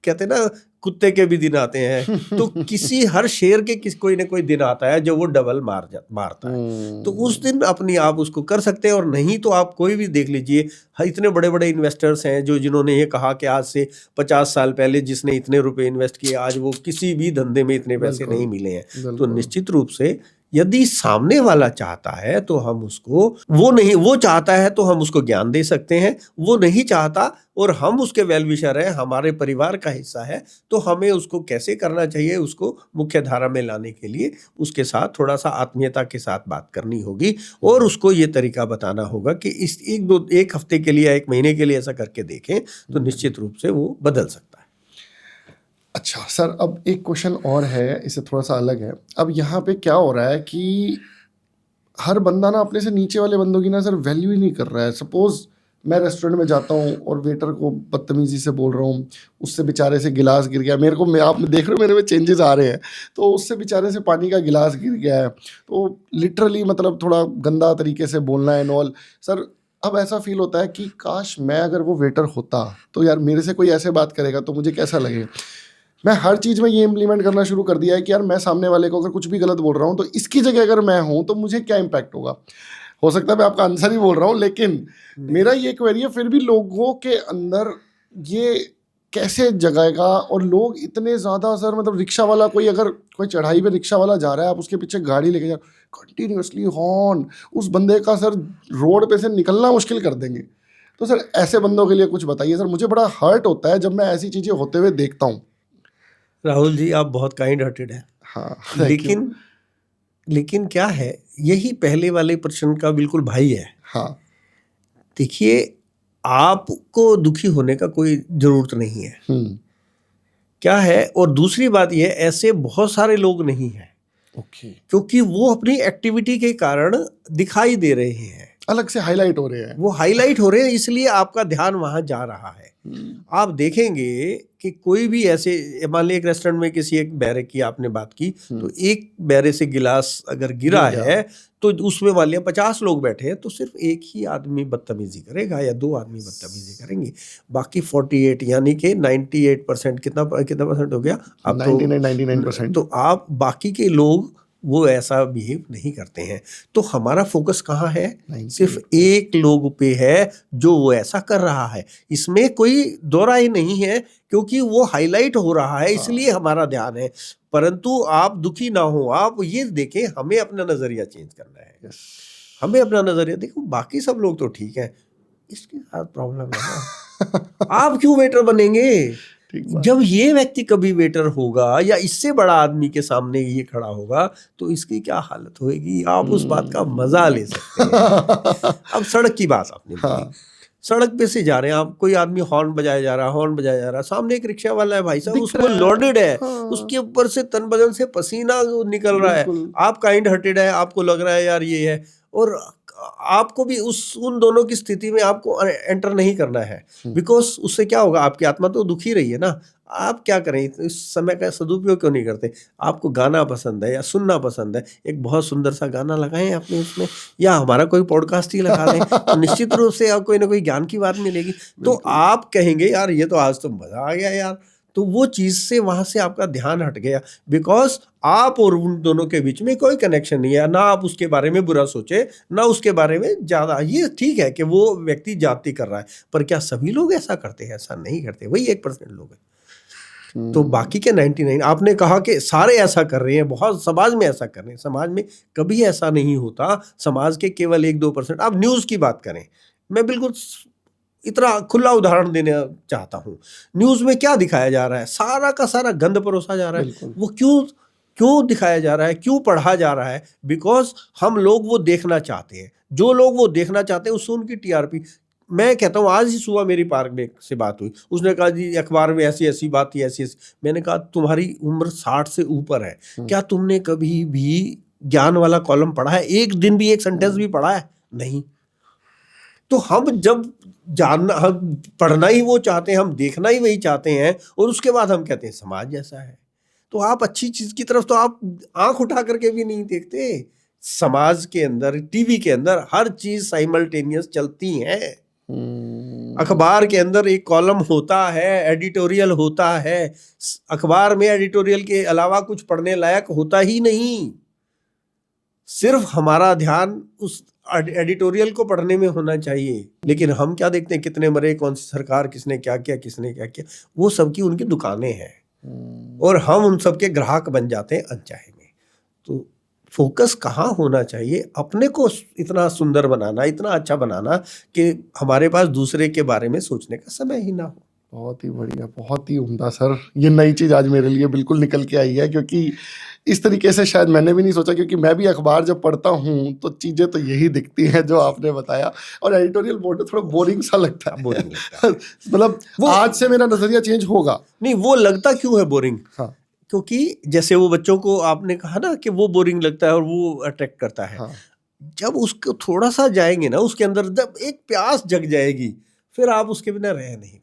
कहते हैं ना कुत्ते के भी दिन आते हैं, तो किसी हर शेर के कोई ना कोई दिन आता है जब वो डबल मारता है। तो उस दिन अपनी आप उसको कर सकते हैं। और नहीं तो आप कोई भी देख लीजिए, इतने बड़े बड़े इन्वेस्टर्स हैं जिन्होंने ये कहा कि आज से 50 साल पहले जिसने इतने रुपए इन्वेस्ट किए, आज वो किसी भी धंधे में इतने पैसे नहीं मिले हैं। तो निश्चित रूप से यदि सामने वाला चाहता है तो हम उसको, वो चाहता है तो हम उसको ज्ञान दे सकते हैं। वो नहीं चाहता और हम उसके वेल विशर हैं, हमारे परिवार का हिस्सा है, तो हमें उसको कैसे करना चाहिए, उसको मुख्य धारा में लाने के लिए उसके साथ थोड़ा सा आत्मीयता के साथ बात करनी होगी, और उसको ये तरीका बताना होगा कि इस एक हफ्ते के लिए, 1 महीने के लिए ऐसा करके देखें, तो निश्चित रूप से वो बदल सकता है। अच्छा सर, अब एक क्वेश्चन और है, इससे थोड़ा सा अलग है। अब यहाँ पे क्या हो रहा है कि हर बंदा ना अपने से नीचे वाले बंदों की ना सर वैल्यू ही नहीं कर रहा है। सपोज मैं रेस्टोरेंट में जाता हूँ और वेटर को बदतमीजी से बोल रहा हूँ, उससे बेचारे से गिलास गिर गया, आप देख रहे हो मेरे में चेंजेस आ रहे हैं, तो उससे बेचारे से पानी का गिलास गिर गया है, तो लिटरली मतलब थोड़ा गंदा तरीके से बोलना है नॉल सर। अब ऐसा फील होता है कि काश मैं अगर वो वेटर होता तो यार मेरे से कोई ऐसे बात करेगा तो मुझे कैसा लगे। मैं हर चीज़ में ये इम्प्लीमेंट करना शुरू कर दिया है कि यार मैं सामने वाले को अगर कुछ भी गलत बोल रहा हूँ तो इसकी जगह अगर मैं हूँ तो मुझे क्या इम्पैक्ट होगा। हो सकता है मैं आपका आंसर ही बोल रहा हूँ, लेकिन मेरा ये क्वेरी है फिर भी लोगों के अंदर ये कैसे जगाएगा। और लोग इतने ज़्यादा सर, मतलब रिक्शा वाला, कोई चढ़ाई पे रिक्शा वाला जा रहा है, आप उसके पीछे गाड़ी लेके जा, कंटिन्यूसली हॉर्न, उस बंदे का सर रोड पे से निकलना मुश्किल कर देंगे। तो सर ऐसे बंदों के लिए कुछ बताइए सर, मुझे बड़ा हर्ट होता है जब मैं ऐसी चीज़ें होते हुए देखता हूँ। राहुल जी, आप बहुत काइंड हार्टेड हैं। हाँ, लेकिन क्या है, यही पहले वाले प्रश्न का बिल्कुल भाई है। हाँ, देखिए, आपको दुखी होने का कोई जरूरत नहीं है। क्या है, और दूसरी बात यह, ऐसे बहुत सारे लोग नहीं हैं, क्योंकि वो अपनी एक्टिविटी के कारण दिखाई दे रहे हैं, अलग से हाईलाइट हो रहे हैं, वो हाईलाइट हो रहे हैं, इसलिए आपका ध्यान वहां जा रहा है। आप देखेंगे कि कोई भी ऐसे, मान लीजिए एक रेस्टोरेंट में किसी एक बैरे की आपने बात की, तो एक बैरे से गिलास अगर गिरा गिर गया। है तो उसमें मान लिया 50 लोग बैठे हैं, तो सिर्फ एक ही आदमी बदतमीजी करेगा या 2 आदमी बदतमीजी करेंगे, बाकी 48 यानी कि 98% कितना परसेंट हो गया अब तो 99% तो आप बाकी के लोग वो ऐसा बिहेव नहीं करते हैं। तो हमारा फोकस कहाँ है? 98 सिर्फ एक लोग पे है जो वो ऐसा कर रहा है, इसमें कोई दो राय नहीं है, क्योंकि वो हाईलाइट हो रहा है इसलिए हमारा ध्यान है। परंतु आप दुखी ना हो, आप ये देखें हमें अपना नजरिया चेंज करना है। Yes. हमें अपना नजरिया, देखो बाकी सब लोग तो ठीक है, इसके साथ प्रॉब्लम है ना। आप क्यों वेटर बनेंगे? ठीक बात। जब ये व्यक्ति कभी वेटर होगा या इससे बड़ा आदमी के सामने ये खड़ा होगा तो इसकी क्या हालत होगी, आप उस बात का मजा ले सकते हैं। अब सड़क की बात आपने बोली, हाँ। सड़क पे से जा रहे हैं आप, कोई आदमी हॉर्न बजाया जा रहा है, सामने एक रिक्शा वाला है, भाई साहब दिख उसको रहा है। लोडेड है, हाँ। उसके ऊपर से तन बदन से पसीना निकल रहा है, बिल्कुल। आप काइंड हार्टेड है, आपको लग रहा है यार ये है, और आपको भी उन दोनों की स्थिति में आपको एंटर नहीं करना है, बिकॉज उससे क्या होगा, आपकी आत्मा तो दुखी रही है ना। आप क्या करें, इस समय का सदुपयोग क्यों नहीं करते? आपको गाना पसंद है या सुनना पसंद है, एक बहुत सुंदर सा गाना लगाएं अपने उसमें, या हमारा कोई पॉडकास्ट ही लगा दें, तो निश्चित रूप से आपको कोई ना कोई ज्ञान की बात मिलेगी। तो आप कहेंगे यार ये तो आज तो मजा आ गया यार, तो वो चीज से वहां से आपका ध्यान हट गया, बिकॉज आप और उन दोनों के बीच में कोई कनेक्शन नहीं है, ना आप उसके बारे में बुरा सोचे, ना उसके बारे में ज्यादा। ये ठीक है कि वो व्यक्ति जाति कर रहा है, पर क्या सभी लोग ऐसा करते हैं? ऐसा नहीं करते, वही 1% लोग हैं। तो बाकी के 99, आपने कहा कि सारे ऐसा कर रहे हैं, बहुत समाज में ऐसा कर रहे हैं, समाज में कभी ऐसा नहीं होता, समाज के केवल 1-2%। आप न्यूज की बात करें, मैं बिल्कुल इतना खुला उदाहरण देना चाहता हूँ, न्यूज में क्या दिखाया जा रहा है? सारा का सारा गंद परोसा जा रहा है। वो क्यों दिखाया जा रहा है, क्यों पढ़ा जा रहा है? बिकॉज हम लोग वो देखना चाहते हैं, जो लोग वो देखना चाहते हैं उससे उनकी टीआरपी। मैं कहता हूँ, आज ही सुबह मेरी पार्क में से बात हुई, उसने कहा जी अखबार में ऐसी ऐसी बात थी, ऐसी ऐसी। मैंने कहा तुम्हारी उम्र 60 से ऊपर है, क्या तुमने कभी भी ज्ञान वाला कॉलम पढ़ा है? एक दिन भी एक सेंटेंस भी पढ़ा है? नहीं। तो हम जब जानना, हम पढ़ना ही वो चाहते हैं, हम देखना ही वही चाहते हैं, और उसके बाद हम कहते हैं समाज जैसा है। तो आप अच्छी चीज की तरफ तो आप आंख उठा करके भी नहीं देखते। समाज के अंदर, टीवी के अंदर हर चीज साइमल्टेनियस चलती है। अखबार के अंदर एक कॉलम होता है, एडिटोरियल होता है, अखबार में एडिटोरियल के अलावा कुछ पढ़ने लायक होता ही नहीं। सिर्फ हमारा ध्यान उस एडिटोरियल को पढ़ने में होना चाहिए। लेकिन हम क्या देखते हैं, कितने मरे, कौन सी सरकार, किसने क्या किया, किसने क्या किया, वो सबकी उनकी दुकानें हैं, और हम उन सबके ग्राहक बन जाते हैं अनचाहे में। तो फोकस कहाँ होना चाहिए? अपने को इतना सुंदर बनाना, इतना अच्छा बनाना कि हमारे पास दूसरे के बारे में सोचने का समय ही ना हो। बहुत ही बढ़िया, बहुत ही उम्दा सर। ये नई चीज़ आज मेरे लिए बिल्कुल निकल के आई है, क्योंकि इस तरीके से शायद मैंने भी नहीं सोचा, क्योंकि मैं भी अखबार जब पढ़ता हूँ तो चीज़ें तो यही दिखती हैं जो आपने बताया, और एडिटोरियल बोर्ड थोड़ा बोरिंग सा लगता है। बोरिंग लगता है। मतलब आज से मेरा नजरिया चेंज होगा। नहीं, वो लगता क्यों है बोरिंग? हाँ। क्योंकि जैसे वो बच्चों को आपने कहा ना कि वो बोरिंग लगता है और वो अट्रैक्ट करता है। हाँ। जब उसको थोड़ा सा जाएंगे ना, उसके अंदर जब एक प्यास जग जाएगी, फिर आप उसके बिना रह नहीं पाएंगे।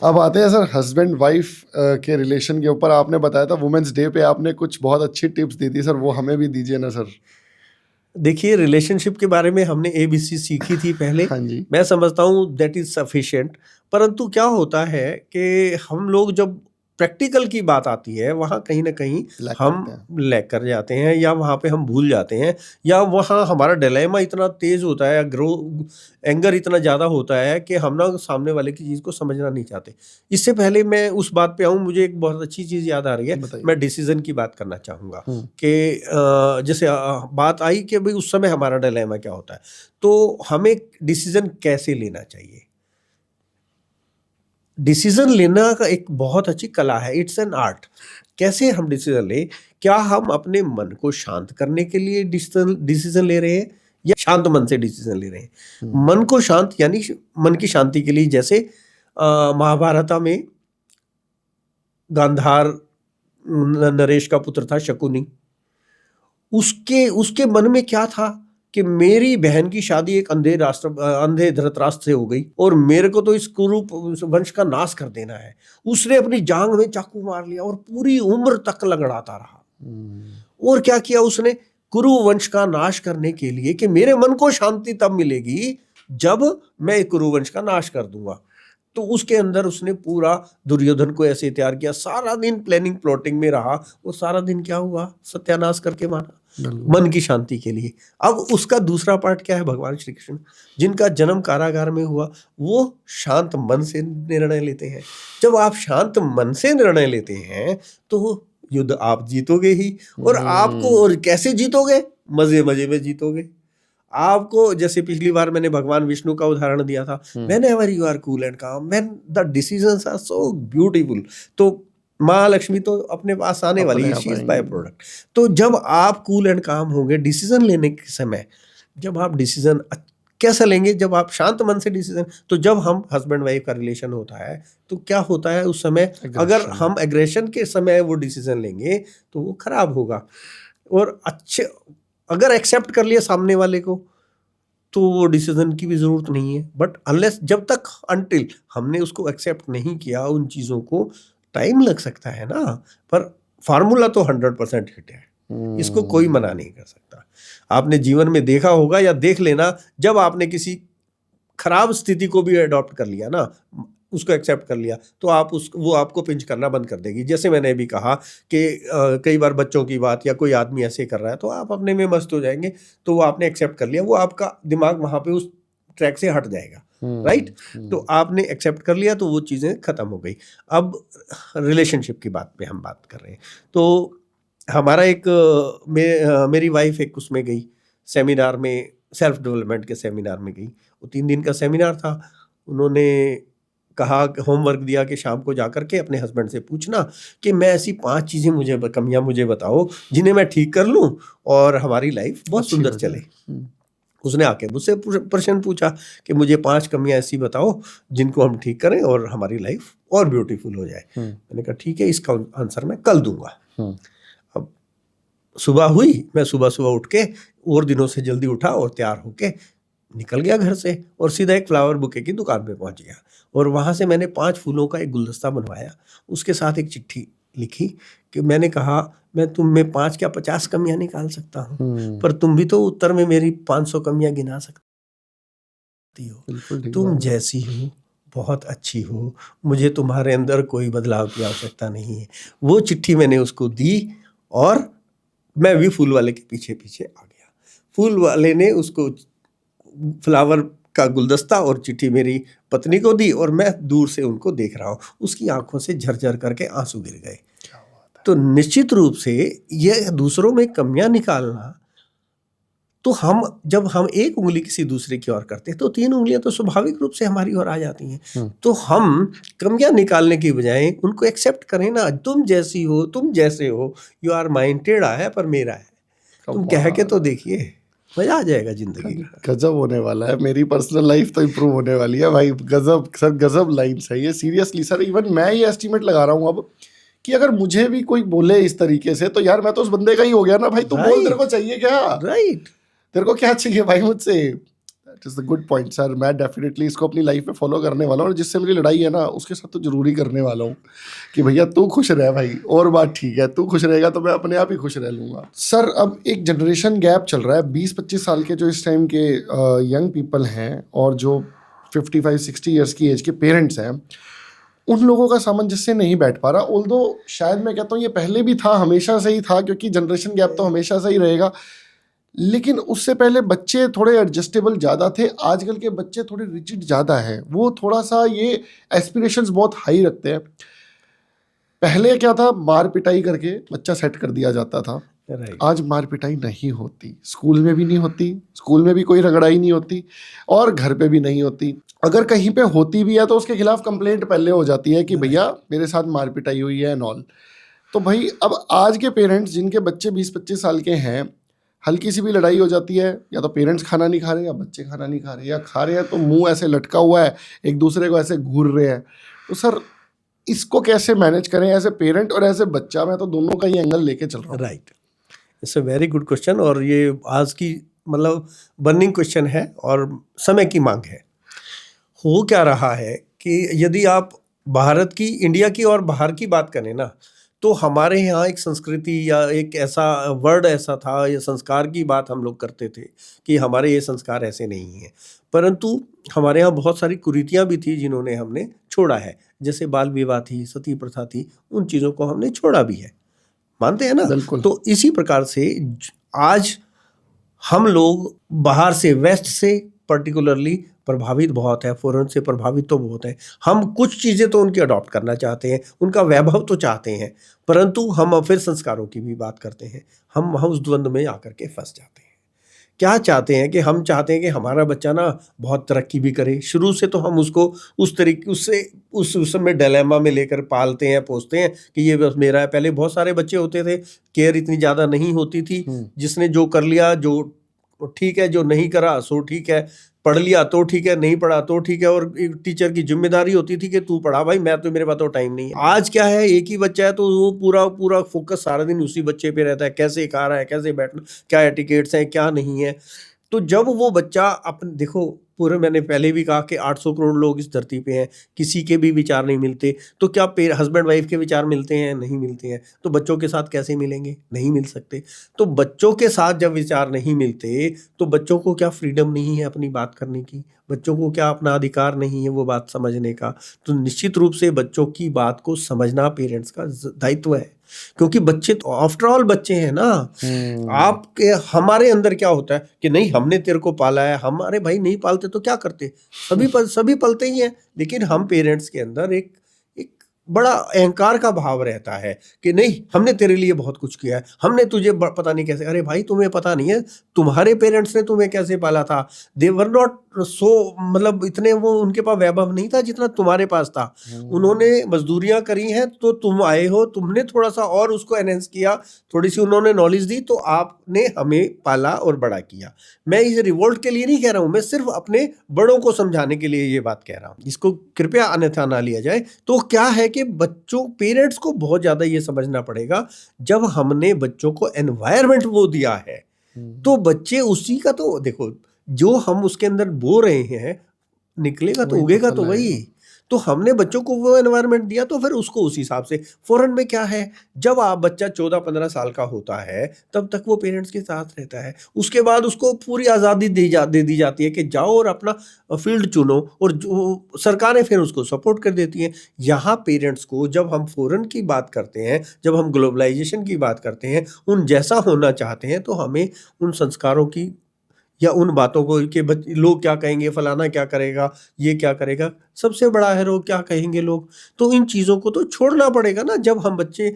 अब आते हैं सर हस्बैंड वाइफ के रिलेशन के ऊपर। आपने बताया था वुमेन्स डे पे आपने कुछ बहुत अच्छी टिप्स दी थी सर, वो हमें भी दीजिए ना सर। देखिए, रिलेशनशिप के बारे में हमने ABC सीखी थी पहले। हाँ जी। मैं समझता हूँ दैट इज सफिशिएंट। परंतु क्या होता है कि हम लोग जब प्रैक्टिकल की बात आती है, वहाँ कहीं ना कहीं हम लैग कर जाते हैं, या वहाँ पे हम भूल जाते हैं, या वहाँ हमारा डिलेमा इतना तेज होता है, एंगर इतना ज़्यादा होता है कि हम ना सामने वाले की चीज़ को समझना नहीं चाहते। इससे पहले मैं उस बात पे आऊँ, मुझे एक बहुत अच्छी चीज़ याद आ रही है। मैं डिसीजन की बात करना चाहूँगा कि जैसे बात आई कि भाई उस समय हमारा डिलेमा क्या होता है, तो हमें डिसीजन कैसे लेना चाहिए। डिसीजन लेना का एक बहुत अच्छी कला है, इट्स एन आर्ट। कैसे हम डिसीजन लें? क्या हम अपने मन को शांत करने के लिए डिसीजन ले रहे हैं, या शांत मन से डिसीजन ले रहे हैं? मन को शांत यानी मन की शांति के लिए, जैसे महाभारत में गांधार नरेश का पुत्र था शकुनी, उसके मन में क्या था कि मेरी बहन की शादी एक अंधे धृतराष्ट्र से हो गई और मेरे को तो इस कुरु वंश का नाश कर देना है। उसने अपनी जांग में चाकू मार लिया और पूरी उम्र तक लंगड़ाता रहा। और क्या किया उसने, कुरु वंश का नाश करने के लिए कि मेरे मन को शांति तब मिलेगी जब मैं कुरु वंश का नाश कर दूंगा, तो उसके अंदर उसने पूरा दुर्योधन को ऐसे तैयार किया, सारा दिन प्लानिंग प्लॉटिंग में रहा और सारा दिन क्या हुआ, सत्यानाश करके मारा मन की शांति के लिए। अब उसका दूसरा पार्ट क्या है, भगवान श्री कृष्ण जिनका जन्म कारागार में हुआ, वो शांत मन से निर्णय लेते हैं। जब आप शांत मन से निर्णय लेते हैं तो युद्ध आप जीतोगे ही। और आपको और कैसे जीतोगे, मजे मजे में जीतोगे। आपको जैसे पिछली बार मैंने भगवान विष्णु का उदाहरण दिया था, whenever you are cool and calm, when the decisions are so beautiful, तो महालक्ष्मी तो अपने पास आने वाली है, शी इज बाय प्रोडक्ट। तो जब आप कूल एंड काम होंगे डिसीजन लेने के समय, जब आप डिसीजन कैसा लेंगे, जब आप शांत मन से डिसीजन, तो जब हम हस्बैंड वाइफ का रिलेशन होता है तो क्या होता है उस समय, अगर हम एग्रेशन के समय वो डिसीजन लेंगे तो वो खराब होगा। और अच्छे अगर एक्सेप्ट कर लिया सामने वाले को तो वो डिसीजन की भी जरूरत नहीं है। बट अनलेस, जब तक अनटिल हमने उसको एक्सेप्ट नहीं किया, उन चीज़ों को टाइम लग सकता है ना, पर फार्मूला तो 100% हिट है, इसको कोई मना नहीं कर सकता। आपने जीवन में देखा होगा या देख लेना, जब आपने किसी खराब स्थिति को भी अडॉप्ट कर लिया ना, उसको एक्सेप्ट कर लिया, तो वो आपको पिंच करना बंद कर देगी। जैसे मैंने अभी कहा कि कई बार बच्चों की बात या कोई आदमी ऐसे कर रहा है तो आप अपने में मस्त हो जाएंगे, तो वो आपने एक्सेप्ट कर लिया, वो आपका दिमाग वहाँ पे उस ट्रैक से हट जाएगा, राइट। तो आपने एक्सेप्ट कर लिया तो वो चीज़ें खत्म हो गई। अब रिलेशनशिप की बात पे हम बात कर रहे हैं, तो हमारा एक मेरी वाइफ एक उसमें गई सेमिनार में, सेल्फ डेवलपमेंट के सेमिनार में गई। वो 3 दिन का सेमिनार था। उन्होंने कहा, होमवर्क दिया कि शाम को जाकर के अपने हस्बैंड से पूछना कि मैं ऐसी 5 चीज़ें कमियां मुझे बताओ जिन्हें मैं ठीक कर लूं और हमारी लाइफ बहुत सुंदर चले। उसने आके मुझसे प्रश्न पूछा कि मुझे 5 कमियां ऐसी बताओ जिनको हम ठीक करें और हमारी लाइफ और ब्यूटीफुल हो जाए। मैंने कहा ठीक है, इसका आंसर मैं कल दूंगा। अब सुबह हुई, मैं सुबह सुबह उठ के और दिनों से जल्दी उठा और तैयार होके निकल गया घर से और सीधा एक फ्लावर बुके की दुकान पे पहुंच गया। और वहाँ से मैंने 5 फूलों का एक गुलदस्ता बनवाया, उसके साथ एक चिट्ठी लिखी कि मैंने कहा मैं तुम में 5 क्या 50 कमियां निकाल सकता हूँ, पर तुम भी तो उत्तर में मेरी 500 कमियां गिना सकती हो। तुम जैसी हो बहुत अच्छी हो, मुझे तुम्हारे अंदर कोई बदलाव की आवश्यकता नहीं है। वो चिट्ठी मैंने उसको दी और मैं भी फूल वाले के पीछे पीछे आ गया। फूल वाले ने उसको फ्लावर का गुलदस्ता और चिट्ठी मेरी पत्नी को दी और मैं दूर से उनको देख रहा हूँ, उसकी आंखों से झरझर करके आंसू गिर गए। तो निश्चित रूप से ये दूसरों में कमियां निकालना, तो जब हम एक उंगली किसी दूसरे की ओर करते हैं तो 3 उंगलियां तो स्वाभाविक रूप से हमारी ओर आ जाती हैं। तो हम कमियां निकालने की बजाय उनको एक्सेप्ट करें ना, तुम जैसी हो, तुम जैसे हो, यू आर माइन, टेढ़ा है पर मेरा है, तुम कह के तो देखिए, मजा आ जाएगा जिंदगी का। गजब होने वाला है, मेरी पर्सनल लाइफ तो इम्प्रूव होने वाली है भाई। गजब सर, गजब लाइन्स है ये, सीरियसली सर। इवन मैं ये एस्टिमेट लगा रहा हूँ अब कि अगर मुझे भी कोई बोले इस तरीके से तो यार मैं तो उस बंदे का ही हो गया ना भाई। तुम बोल, तेरे को चाहिए क्या, राइट, तेरे को क्या चाहिए भाई मुझसे। That is the good point sir. मैं डेफिनेटली इसको अपनी लाइफ में फॉलो करने वाला हूँ और जिससे मेरी लड़ाई है ना उसके साथ तो जरूरी करने वाला हूँ कि भैया तू खुश रह भाई, और बात ठीक है, तू खुश रहेगा तो मैं अपने आप ही खुश रह लूँगा। सर अब एक जनरेशन गैप चल रहा है, 20-25 साल के जो इस टाइम के यंग पीपल हैं और जो 55-60 ईयर्स की एज के पेरेंट्स हैं, उन लोगों का सामंजस्य नहीं बैठ पा रहा। ऑल्दो शायद मैं कहता हूँ ये पहले भी था, हमेशा से ही था, क्योंकि जनरेशन गैप तो हमेशा से ही रहेगा, लेकिन उससे पहले बच्चे थोड़े एडजस्टेबल ज़्यादा थे। आजकल के बच्चे थोड़े रिजिड ज़्यादा हैं, वो थोड़ा सा ये एस्पिरेशंस बहुत हाई रखते हैं। पहले क्या था, मार पिटाई करके बच्चा सेट कर दिया जाता था। आज मार पिटाई नहीं होती, स्कूल में भी नहीं होती, स्कूल में भी कोई रगड़ाई नहीं होती और घर पे भी नहीं होती। अगर कहीं पे होती भी है तो उसके खिलाफ कंप्लेंट पहले हो जाती है कि भैया मेरे साथ मार पिटाई हुई है एंड ऑल। तो भाई अब आज के पेरेंट्स जिनके बच्चे 20-25 साल के हैं, हल्की सी भी लड़ाई हो जाती है, या तो पेरेंट्स खाना नहीं खा रहे या बच्चे खाना नहीं खा रहे, या खा रहे हैं तो मुंह ऐसे लटका हुआ है, एक दूसरे को ऐसे घूर रहे हैं। तो सर इसको कैसे मैनेज करें एज ए पेरेंट और एज ए बच्चा? मैं तो दोनों का ही एंगल लेके चल रहा हूँ। Right, it's a very good question. और ये आज की मतलब बर्निंग क्वेश्चन है और समय की मांग है। हो क्या रहा है कि यदि आप भारत की, इंडिया की और बाहर की बात करें ना, तो हमारे यहाँ एक संस्कृति या एक ऐसा वर्ड ऐसा था या संस्कार की बात हम लोग करते थे कि हमारे ये संस्कार ऐसे नहीं हैं, परंतु हमारे यहाँ बहुत सारी कुरीतियाँ भी थी जिन्होंने हमने छोड़ा है। जैसे बाल विवाह थी, सती प्रथा थी, उन चीज़ों को हमने छोड़ा भी है, मानते हैं ना। बिल्कुल। तो इसी प्रकार से आज हम लोग बाहर से, वेस्ट से पर्टिकुलरली प्रभावित बहुत है, फॉरेन से प्रभावित तो बहुत है। हम कुछ चीज़ें तो उनकी अडॉप्ट करना चाहते हैं, उनका वैभव तो चाहते हैं, परंतु हम अब फिर संस्कारों की भी बात करते हैं। हम वहाँ उस द्वंद्व में आकर के फंस जाते हैं। क्या चाहते हैं कि हम चाहते हैं कि हमारा बच्चा ना बहुत तरक्की भी करे। शुरू से तो हम उसको उस तरीके उससे उस समय डिलेमा में लेकर पालते हैं, पोसते हैं कि ये बस मेरा है। पहले बहुत सारे बच्चे होते थे, केयर इतनी ज़्यादा नहीं होती थी, जिसने जो कर लिया जो ठीक है, जो नहीं करा सो ठीक है, पढ़ लिया तो ठीक है, नहीं पढ़ा तो ठीक है। और एक टीचर की जिम्मेदारी होती थी कि तू पढ़ा भाई, मैं तो, मेरे पास तो टाइम नहीं है। आज क्या है, एक ही बच्चा है तो वो पूरा पूरा फोकस सारा दिन उसी बच्चे पे रहता है, कैसे खा रहा है, कैसे बैठना, क्या एटिकेट्स हैं, क्या नहीं है। तो जब वो बच्चा अपने, देखो पूरे, मैंने पहले भी कहा कि 800 करोड़ लोग इस धरती पे हैं, किसी के भी विचार नहीं मिलते। तो क्या हस्बैंड वाइफ के विचार मिलते हैं? नहीं मिलते हैं। तो बच्चों के साथ कैसे मिलेंगे? नहीं मिल सकते। तो बच्चों के साथ जब विचार नहीं मिलते, तो बच्चों को क्या फ्रीडम नहीं है अपनी बात करने की? बच्चों को क्या अपना अधिकार नहीं है वो बात समझने का? तो निश्चित रूप से बच्चों की बात को समझना पेरेंट्स का दायित्व है, क्योंकि बच्चे तो आफ्टर ऑल बच्चे हैं ना। आपके, हमारे अंदर क्या होता है कि नहीं हमने तेरे को पाला है, हमारे भाई नहीं पालते तो क्या करते, सभी पलते ही हैं। लेकिन हम पेरेंट्स के अंदर एक एक बड़ा अहंकार का भाव रहता है कि नहीं हमने तेरे लिए बहुत कुछ किया है, हमने तुझे पता नहीं कैसे। अरे भाई तुम्हें पता नहीं है तुम्हारे पेरेंट्स ने तुम्हें कैसे पाला था। दे वर नॉट सो, मतलब इतने, वो उनके पास वैभव नहीं था जितना तुम्हारे पास था। उन्होंने मजदूरियां करी हैं तो तुम आए हो, तुमने थोड़ा सा और उसको एनहेंस किया, थोड़ी सी उन्होंने नॉलेज दी तो आपने हमें पाला और बड़ा किया। मैं इस रिवोल्ट के लिए नहीं कह रहा हूं, मैं सिर्फ अपने बड़ों को समझाने के लिए ये बात कह रहा हूं, इसको कृपया अन्यथा ना लिया जाए। तो क्या है कि बच्चों, पेरेंट्स को बहुत ज्यादा ये समझना पड़ेगा, जब हमने बच्चों को एनवायरनमेंट वो दिया है तो बच्चे उसी का, तो देखो जो हम उसके अंदर बो रहे हैं निकलेगा तो वही तो उगेगा फल तो आएगा। वही। तो हमने बच्चों को वो एनवायरनमेंट दिया तो फिर उसको उस हिसाब से। फॉरेन में क्या है, जब आप बच्चा 14-15 साल का होता है तब तक वो पेरेंट्स के साथ रहता है, उसके बाद उसको पूरी आज़ादी दे दी जाती है कि जाओ और अपना फील्ड चुनो, और जो सरकारें फिर उसको सपोर्ट कर देती हैं। यहाँ पेरेंट्स को, जब हम फॉरेन की बात करते हैं, जब हम ग्लोबलाइजेशन की बात करते हैं, उन जैसा होना चाहते हैं, तो हमें उन संस्कारों की या उन बातों को कि लोग क्या कहेंगे, फलाना क्या करेगा, ये क्या करेगा, सबसे बड़ा है लोग क्या कहेंगे लोग, तो इन चीज़ों को तो छोड़ना पड़ेगा ना। जब हम बच्चे,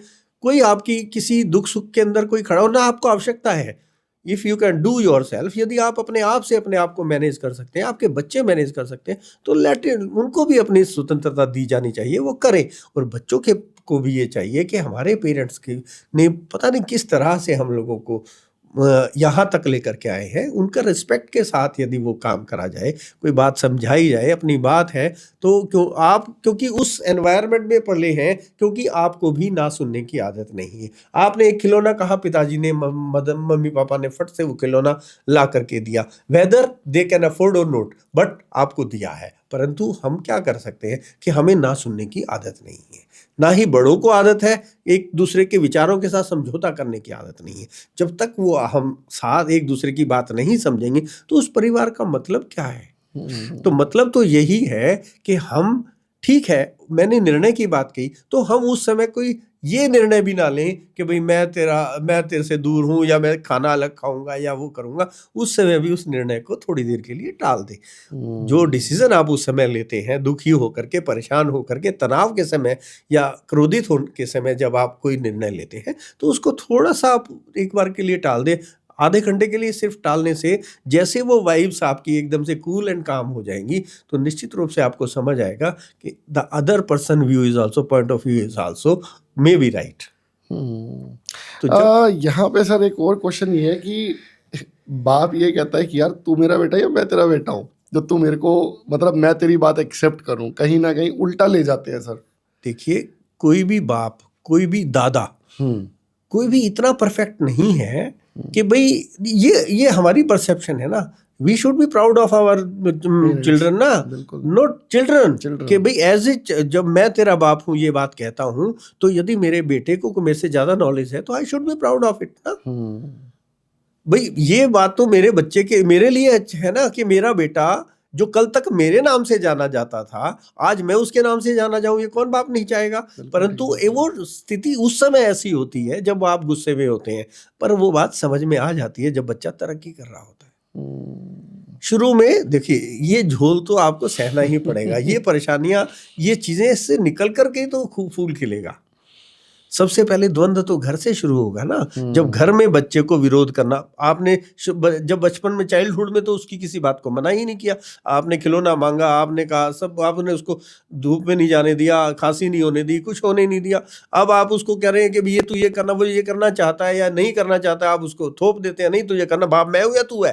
कोई आपकी किसी दुख सुख के अंदर कोई खड़ा हो ना, आपको आवश्यकता है, if you can do your self, यदि आप अपने आप से अपने आप को मैनेज कर सकते हैं, आपके बच्चे मैनेज कर सकते हैं, तो लेट उनको भी अपनी स्वतंत्रता दी जानी चाहिए, वो करें। और बच्चों के को भी ये चाहिए कि हमारे पेरेंट्स के ने पता नहीं किस तरह से हम लोगों को यहाँ तक लेकर के आए हैं, उनका रिस्पेक्ट के साथ यदि वो काम करा जाए, कोई बात समझाई जाए, अपनी बात है तो क्योंकि उस एनवायरनमेंट में पले हैं, क्योंकि आपको भी ना सुनने की आदत नहीं है। आपने एक खिलौना कहा, पिताजी ने, मम्मी पापा ने फट से वो खिलौना ला करके दिया, वेदर दे कैन अफोर्ड और नोट, बट आपको दिया है। परंतु हम क्या कर सकते हैं कि हमें ना सुनने की आदत नहीं है, ना ही बड़ों को आदत है एक दूसरे के विचारों के साथ समझौता करने की आदत नहीं है। जब तक वो हम साथ एक दूसरे की बात नहीं समझेंगे तो उस परिवार का मतलब क्या है? तो मतलब तो यही है कि हम, ठीक है, मैंने निर्णय की बात कही, तो हम उस समय कोई ये निर्णय भी ना लें कि भाई मैं तेरे से दूर हूं, या मैं खाना अलग खाऊंगा या वो करूंगा। उस समय भी उस निर्णय को थोड़ी देर के लिए टाल दें। जो डिसीजन आप उस समय लेते हैं, दुखी होकर के, परेशान होकर के, तनाव के समय या क्रोधित होने के समय, जब आप कोई निर्णय लेते हैं तो उसको थोड़ा सा आप एक बार के लिए टाल दें। आधे घंटे के लिए सिर्फ टालने से जैसे वो वाइब्स आपकी एकदम से कूल एंड काम हो जाएंगी, तो निश्चित रूप से आपको समझ आएगा कि the other person view is also, point of view is also may be right. तो जब यहाँ पे सर एक और क्वेश्चन ये है कि बाप ये कहता है कि यार तू मेरा बेटा है या मैं तेरा बेटा हूँ, जो तू मेरे को, मतलब मैं तेरी बात एक्सेप्ट करूँ, कहीं ना कहीं उल्टा ले जाते हैं सर। देखिए, कोई भी बाप, कोई भी दादा, कोई भी इतना परफेक्ट नहीं है कि भाई ये हमारी परसेप्शन है ना, we should be proud of our children ना, बिल्कुल। Not children. Children. कि भाई एज ए, जब मैं तेरा बाप हूँ ये बात कहता हूँ, तो यदि मेरे बेटे को मेरे से ज्यादा नॉलेज है तो I should be proud of it ना। भाई ये बात तो मेरे बच्चे के मेरे लिए है ना, कि मेरा बेटा जो कल तक मेरे नाम से जाना जाता था, आज मैं उसके नाम से जाना जाऊं, ये कौन बाप नहीं चाहेगा। परंतु वो स्थिति उस समय ऐसी होती है जब आप गुस्से में होते हैं, पर वो बात समझ में आ जाती है जब बच्चा तरक्की कर रहा होता है। शुरू में देखिए ये झोल तो आपको सहना ही पड़ेगा, ये परेशानियां, ये चीजें, इससे निकल करके ही तो खूब फूल खिलेगा। सबसे पहले द्वंद्व तो घर से शुरू होगा ना। जब घर में बच्चे को विरोध करना, आपने जब बचपन में चाइल्डहुड में तो उसकी किसी बात को मना ही नहीं किया, आपने खिलौना मांगा, आपने कहा सब, आपने उसको धूप में नहीं जाने दिया, खांसी नहीं होने दी, कुछ होने नहीं दिया। अब आप उसको कह रहे हैं कि ये तू ये करना, वो ये करना चाहता है या नहीं करना चाहता, आप उसको थोप देते हैं, नहीं तुझे करना, बाप मैं हूं या तू है।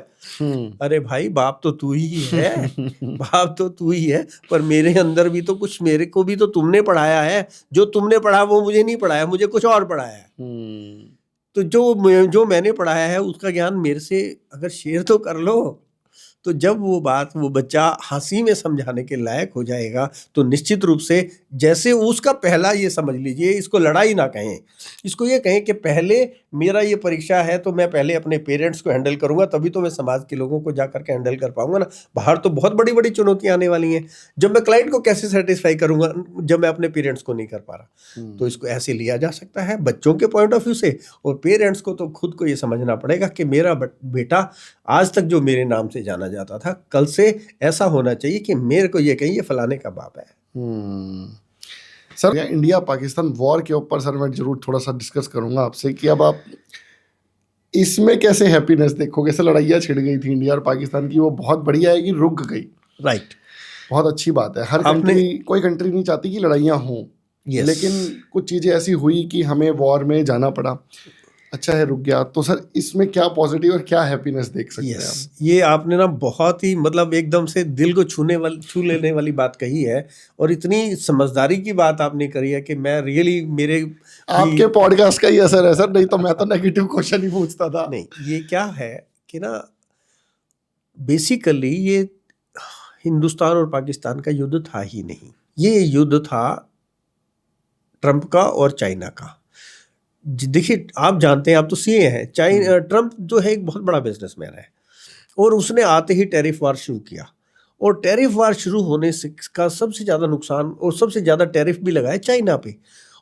अरे भाई बाप तो तू ही है, बाप तो तू ही है, पर मेरे अंदर भी तो कुछ, मेरे को भी तो तुमने पढ़ाया है, जो तुमने पढ़ा वो मुझे नहीं पढ़ाया, मुझे कुछ और पढ़ाया है। तो जो मैंने पढ़ाया है उसका ज्ञान मेरे से अगर शेयर तो कर लो, तो जब वो बात वो बच्चा हंसी में समझाने के लायक हो जाएगा, तो निश्चित रूप से, जैसे उसका पहला, ये समझ लीजिए, इसको लड़ाई ना कहें, इसको ये कहें कि पहले मेरा ये परीक्षा है, तो मैं पहले अपने पेरेंट्स को हैंडल करूंगा, तभी तो मैं समाज के लोगों को जाकर के हैंडल कर पाऊंगा ना। बाहर तो बहुत बड़ी बड़ी चुनौतियां आने वाली हैं, जब मैं क्लाइंट को कैसे सेटिस्फाई करूंगा जब मैं अपने पेरेंट्स को नहीं कर पा रहा। तो इसको ऐसे लिया जा सकता है बच्चों के पॉइंट ऑफ व्यू से, और पेरेंट्स को तो खुद को ये समझना पड़ेगा कि मेरा बेटा आज तक जो मेरे नाम से जाना जाता था, कल से ऐसा होना चाहिए कि मेरे को ये कहीं ये फलाने का बाप है। सर इंडिया पाकिस्तान वॉर के ऊपर सर मैं जरूर थोड़ा सा डिस्कस करूंगा आपसे कि अब आप इसमें कैसे हैप्पीनेस देखोगे। सर लड़ाइयाँ छिड़ गई थी इंडिया और पाकिस्तान की, वो बहुत बढ़िया है कि रुक गई, राइट, बहुत अच्छी बात है। हर कंट्री, कोई कंट्री नहीं चाहती कि लड़ाइयाँ हों, लेकिन कुछ चीज़ें ऐसी हुई कि हमें वॉर में जाना पड़ा। अच्छा है रुक गया। तो सर इसमें क्या पॉजिटिव और क्या हैप्पीनेस देख सकते हैं आप? ये आपने ना बहुत ही मतलब एकदम से दिल को छू लेने वाली बात कही है, और इतनी समझदारी की बात आपने करी है कि मैं रियली, मेरे आपके पॉडकास्ट का ही असर है सर, नहीं तो मैं तो नेगेटिव क्वेश्चन ही पूछता था। नहीं, ये क्या है कि ना, बेसिकली ये हिंदुस्तान और पाकिस्तान का युद्ध था ही नहीं, ये युद्ध था ट्रंप का और चाइना का। देखिए आप जानते हैं, आप तो सीए हैं, ट्रंप जो है एक बहुत बड़ा बिजनेसमैन है, और उसने आते ही टैरिफ वार शुरू किया, और टैरिफ वार शुरू होने से का सबसे ज़्यादा नुकसान और सबसे ज़्यादा टैरिफ भी लगाया चाइना पे।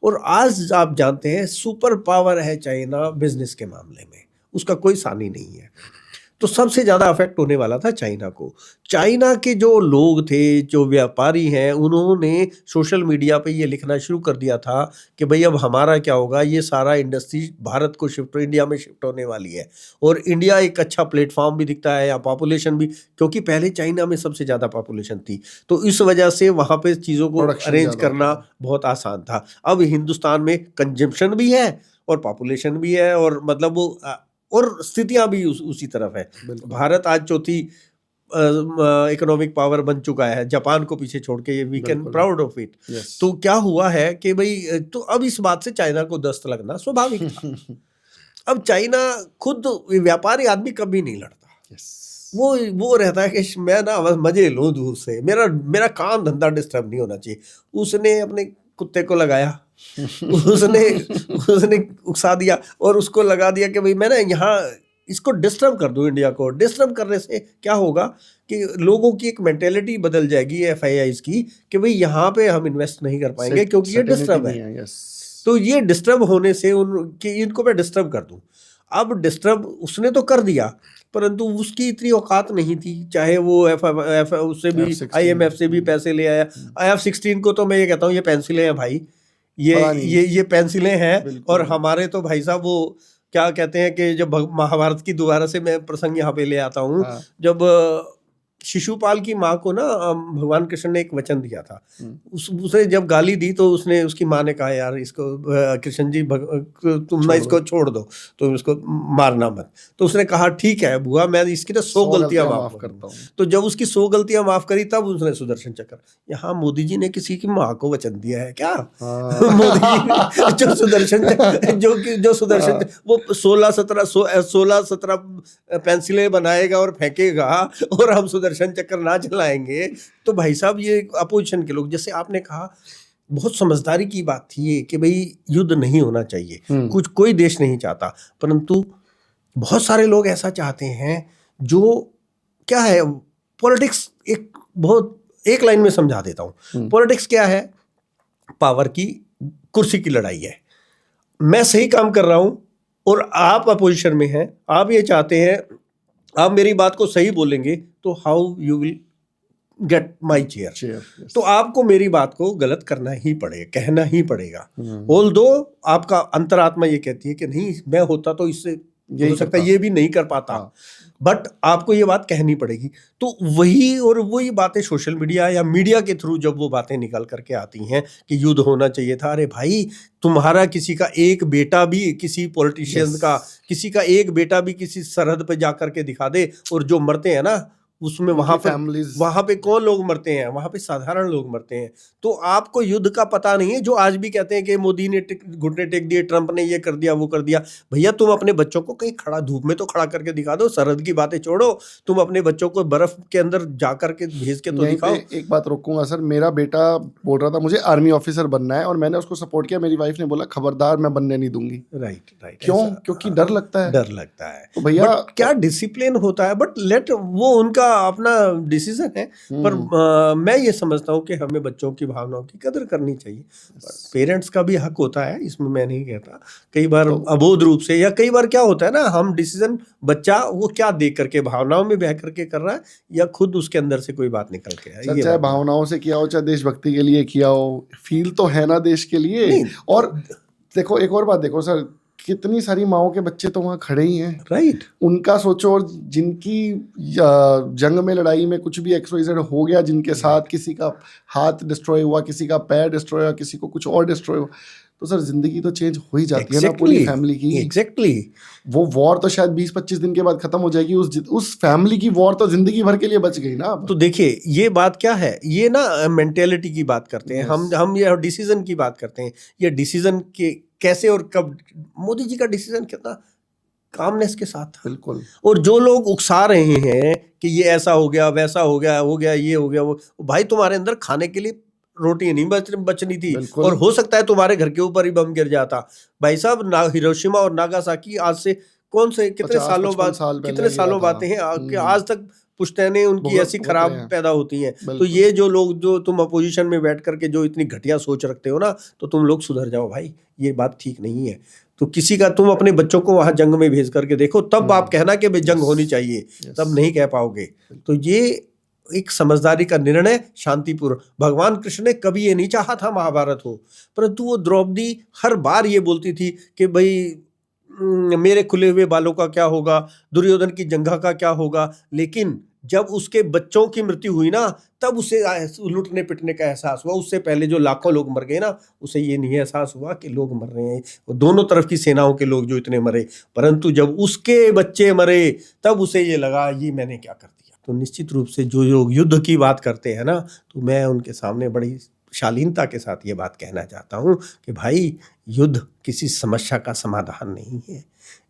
और आज आप जानते हैं सुपर पावर है चाइना बिजनेस के मामले में, उसका कोई सानी नहीं है। तो सबसे ज़्यादा अफेक्ट होने वाला था चाइना को। चाइना के जो लोग थे, जो व्यापारी हैं, उन्होंने सोशल मीडिया पे ये लिखना शुरू कर दिया था कि भाई अब हमारा क्या होगा, ये सारा इंडस्ट्री भारत को इंडिया में शिफ्ट होने वाली है। और इंडिया एक अच्छा प्लेटफॉर्म भी दिखता है, या पॉपुलेशन भी, क्योंकि पहले चाइना में सबसे ज़्यादा पॉपुलेशन थी, तो इस वजह से वहाँ पे चीज़ों को अरेंज करना बहुत आसान था। अब हिंदुस्तान में कंजम्पशन भी है और पॉपुलेशन भी है, और मतलब वो और स्थितियां भी उसी तरफ है। भारत आज चौथी इकोनॉमिक पावर बन चुका है, जापान को पीछे छोड़ के, ये we can proud of it. तो क्या हुआ है कि भाई, तो अब इस बात से चाइना को दस्त लगना स्वाभाविक था। अब चाइना खुद व्यापारी आदमी कभी नहीं लड़ता, वो रहता है कि मैं ना बस मजे लूं दूर से, मेरा काम धंधा डिस्टर्ब नहीं होना चाहिए। उसने अपने कुत्ते को लगाया, उसने उकसा दिया और उसको लगा दिया कि भाई मैं ना यहाँ इसको डिस्टर्ब कर दूं। इंडिया को डिस्टर्ब करने से क्या होगा कि लोगों की एक मेंटेलिटी बदल जाएगी FIIs की, कि भाई यहाँ पे हम इन्वेस्ट नहीं कर पाएंगे क्योंकि ये डिस्टर्ब है। तो ये डिस्टर्ब होने से इनको मैं डिस्टर्ब कर दूं। अब डिस्टर्ब उसने तो कर दिया, परंतु उसकी इतनी औकात नहीं थी, चाहे वो उससे भी IMF से भी पैसे ले आया। F-16 को तो मैं ये कहता हूँ ये पेंसिलें हैं भाई, ये पेंसिलें हैं। और हमारे तो भाई साहब वो क्या कहते हैं कि जब महाभारत की दोबारा से मैं प्रसंग यहाँ पे ले आता हूँ, जब शिशुपाल की माँ को ना भगवान कृष्ण ने एक वचन दिया था। हम्म। उसे जब गाली दी तो उसने उसकी माँ ने कहा यार इसको कृष्ण जी तुम ना छोड़ इसको छोड़ दो, तुम इसको मारना मत। तो उसने कहा ठीक है बुआ, मैं इसकी ना 100 गलतियां माफ करता हूँ। तो जब उसकी 100 गलतियां माफ करी तब उसने सुदर्शन चक्र। यहाँ मोदी जी ने किसी की माँ को वचन दिया है क्या? हाँ। मोदी जी ने जो सुदर्शन चक्र जो सुदर्शन हाँ। वो 16-17 पेंसिलें बनाएगा और फेंकेगा और हम सुदर्शन चक्र ना चलाएंगे। तो भाई साहब ये अपोजिशन के लोग, जैसे आपने कहा, बहुत समझदारी की बात थी ये कि भाई युद्ध नहीं होना चाहिए, कुछ कोई देश नहीं चाहता, परंतु बहुत सारे लोग ऐसा चाहते हैं जो क्या है पॉलिटिक्स एक लाइन में समझा देता हूँ। पॉलिटिक्स क्या है? पावर की, कुर्सी की लड़ाई है। मैं सही काम कर रहा हूं और आप अपोजिशन में हैं, आप ये चाहते हैं आप मेरी बात को सही बोलेंगे तो how you will get my chair. तो आपको मेरी बात को गलत करना ही पड़ेगा, कहना ही पड़ेगा। ऑल्दो आपका अंतरात्मा ये कहती है कि नहीं मैं होता तो इससे हो सकता है ये भी नहीं कर पाता, बट आपको ये बात कहनी पड़ेगी। तो वही बातें सोशल मीडिया या मीडिया के थ्रू जब वो बातें निकल करके आती हैं कि युद्ध होना चाहिए था, अरे भाई तुम्हारा किसी का एक बेटा भी, किसी पॉलिटिशियन का किसी का एक बेटा भी किसी सरहद पे जा करके दिखा दे, और जो मरते हैं ना उसमें वहां पे कौन लोग मरते हैं? वहां पे साधारण लोग मरते हैं। तो आपको युद्ध का पता नहीं है। जो आज भी कहते हैं कि मोदी ने घुटने टेक दिए, ट्रंप ने ये कर दिया वो कर दिया, भैया तुम अपने बच्चों को कहीं खड़ा धूप में तो खड़ा करके दिखा दो। सरहद की बातें छोड़ो, तुम अपने बच्चों को बर्फ के अंदर जा करके भेज के तो दिखाओ। एक बात रोकूंगा सर, मेरा बेटा बोल रहा था मुझे आर्मी ऑफिसर बनना है और मैंने उसको सपोर्ट किया। मेरी वाइफ ने बोला खबरदार मैं बनने नहीं दूंगी। राइट। क्यों? क्योंकि डर लगता है। तो भैया क्या डिसिप्लिन होता है, बट लेट वो उनका अपना डिसीजन है। पर मैं ये समझता हूँ कि हमें बच्चों की भावनाओं की कदर करनी चाहिए। पेरेंट्स का भी हक होता है, इसमें मैं नहीं कहता। कई बार अबोध रूप से, या कई बार क्या होता है ना, हम डिसीजन बच्चा वो क्या देख करके भावनाओं में बह करके कर रहा है या खुद उसके अंदर से कोई बात निकल के है। चाहे भावनाओं से किया हो चाहे देशभक्ति के लिए किया हो, फील तो है ना देश के लिए। और देखो एक और बात देखो सर, कितनी सारी माओ के बच्चे तो वहां खड़े ही हैं। राइट। उनका सोचो, और जिनकी जंग में लड़ाई में कुछ भी XYZ हो गया, जिनके साथ किसी का हाथ डिस्ट्रॉय हुआ, किसी का पैर डिस्ट्रॉय हुआ, किसी को कुछ और डिस्ट्रॉय हुआ, तो सर जिंदगी तो चेंज हो ही जाती है ना पूरी फैमिली की। एग्जैक्टली। वो वॉर तो शायद 20-25 दिन के बाद खत्म हो जाएगी, उस फैमिली की वॉर तो जिंदगी भर के लिए बच गई ना। तो देखिए ये बात क्या है, ये ना मेंटेलिटी की बात करते हैं हम ये डिसीजन की बात करते हैं। ये डिसीजन के कैसे और कब? मोदी जी का डिसीजन कितना कामनेस के साथ था। बिल्कुल। और जो लोग उकसा रहे हैं कि ये ऐसा हो गया, वैसा हो गया, ये हो गया, वो भाई तुम्हारे अंदर खाने के लिए रोटी नहीं बचनी थी, और हो सकता है तुम्हारे घर के ऊपर ही बम गिर जाता। भाई साहब हिरोशिमा और नागासाकी आज से कितने सालों बातें हैं कि आज तक पुश्तैनें उनकी ऐसी खराब पैदा होती हैं। तो ये जो लोग, जो तुम अपोजिशन में बैठ करके जो इतनी घटिया सोच रखते हो ना, तो तुम लोग सुधर जाओ भाई, ये बात ठीक नहीं है। तो किसी का, तुम अपने बच्चों को वहां जंग में भेज करके देखो, तब आप कहना कि भाई जंग होनी चाहिए, तब नहीं कह पाओगे। तो ये एक समझदारी का निर्णय, शांतिपूर्ण। भगवान कृष्ण ने कभी ये नहीं चाहा था महाभारत हो, परंतु वो द्रौपदी हर बार ये बोलती थी कि भाई मेरे खुले हुए बालों का क्या होगा, दुर्योधन की जंघा का क्या होगा। लेकिन जब उसके बच्चों की मृत्यु हुई ना, तब उसे लुटने पिटने का एहसास हुआ। उससे पहले जो लाखों लोग मर गए ना, उसे ये नहीं एहसास हुआ कि लोग मर रहे हैं, दोनों तरफ की सेनाओं के लोग जो इतने मरे। परंतु जब उसके बच्चे मरे, तब उसे ये लगा ये मैंने क्या कर दिया। तो निश्चित रूप से जो लोग युद्ध की बात करते हैं ना, तो मैं उनके सामने बड़ी शालीनता के साथ ये बात कहना चाहता हूँ कि भाई युद्ध किसी समस्या का समाधान नहीं है।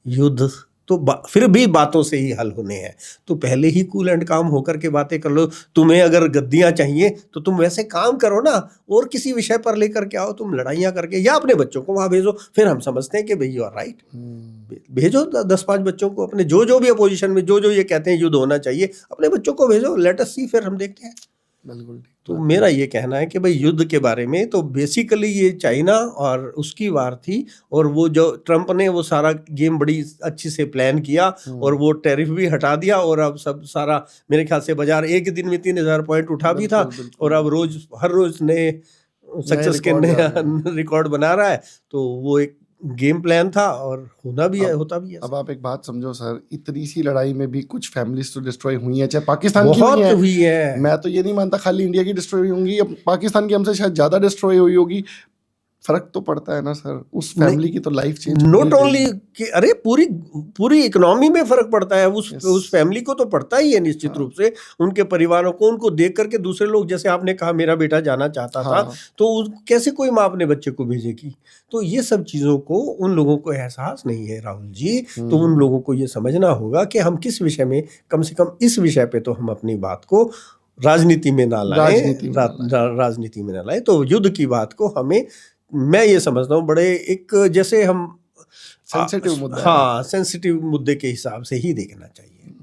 युद्ध तो फिर भी बातों से ही हल होने हैं। तो पहले ही कूल एंड काम होकर के बातें कर लो। तुम्हें अगर गद्दियां चाहिए तो तुम वैसे काम करो ना, और किसी विषय पर लेकर के आओ, तुम लड़ाइयां करके, या अपने बच्चों को वहां भेजो। फिर हम समझते हैं कि भाई यू आर राइट। भेजो 10-5 बच्चों को अपने, जो भी अपोजिशन में जो ये कहते हैं युद्ध होना चाहिए, अपने बच्चों को भेजो, लेट अस सी, फिर हम देखते हैं। बिल्कुल। तो मेरा ये कहना है कि भाई युद्ध के बारे में तो बेसिकली ये चाइना और उसकी वार थी, और वो जो ट्रंप ने वो सारा गेम बड़ी अच्छी से प्लान किया, और वो टैरिफ भी हटा दिया, और अब सब सारा मेरे ख्याल से बाजार एक दिन में 3000 पॉइंट उठा भी था, और अब हर रोज नए सक्सेस के नए रिकॉर्ड बना रहा है। तो वो एक गेम प्लान था और होना भी है, अब होता भी है। अब आप एक बात समझो सर, इतनी सी लड़ाई में भी कुछ फैमिलीज तो डिस्ट्रॉय हुई हैं, चाहे पाकिस्तान की हुई बहुत हैं। हुई है। मैं तो ये नहीं मानता खाली इंडिया की डिस्ट्रॉय हुई होंगी, अब पाकिस्तान की हमसे शायद ज़्यादा डिस्ट्रॉय हुई होगी। फर्क तो पड़ता है ना सर, उस फैमिली की तो लाइफ चेंज हो नॉट ही ओनली गई। कि अरे पूरी पूरी इकोनॉमी में फर्क पड़ता है, उस Yes. फैमिली को तो पड़ता ही है निश्चित हाँ। रूप से, उनके परिवारों को, उनको देख करके दूसरे लोग, जैसे आपने कहा मेरा बेटा जाना चाहता था, हाँ, तो कैसे कोई माँ अपने बच्चे को भेजेगी? तो ये सब चीज़ों को उन लोगों को एहसास नहीं है राहुल जी। तो उन लोगों को ये समझना होगा कि हम किस विषय में, कम से कम इस विषय पे तो हम अपनी बात को राजनीति में ना लाएं, राजनीति में ना लाएं। राजनीति में ना लाएं। तो युद्ध की बात को हमें, मैं ये समझता हूँ, बड़े एक जैसे हम सेंसिटिव मुद्दा है। हाँ, सेंसिटिव मुद्दे के हिसाब से ही देखना चाहिए।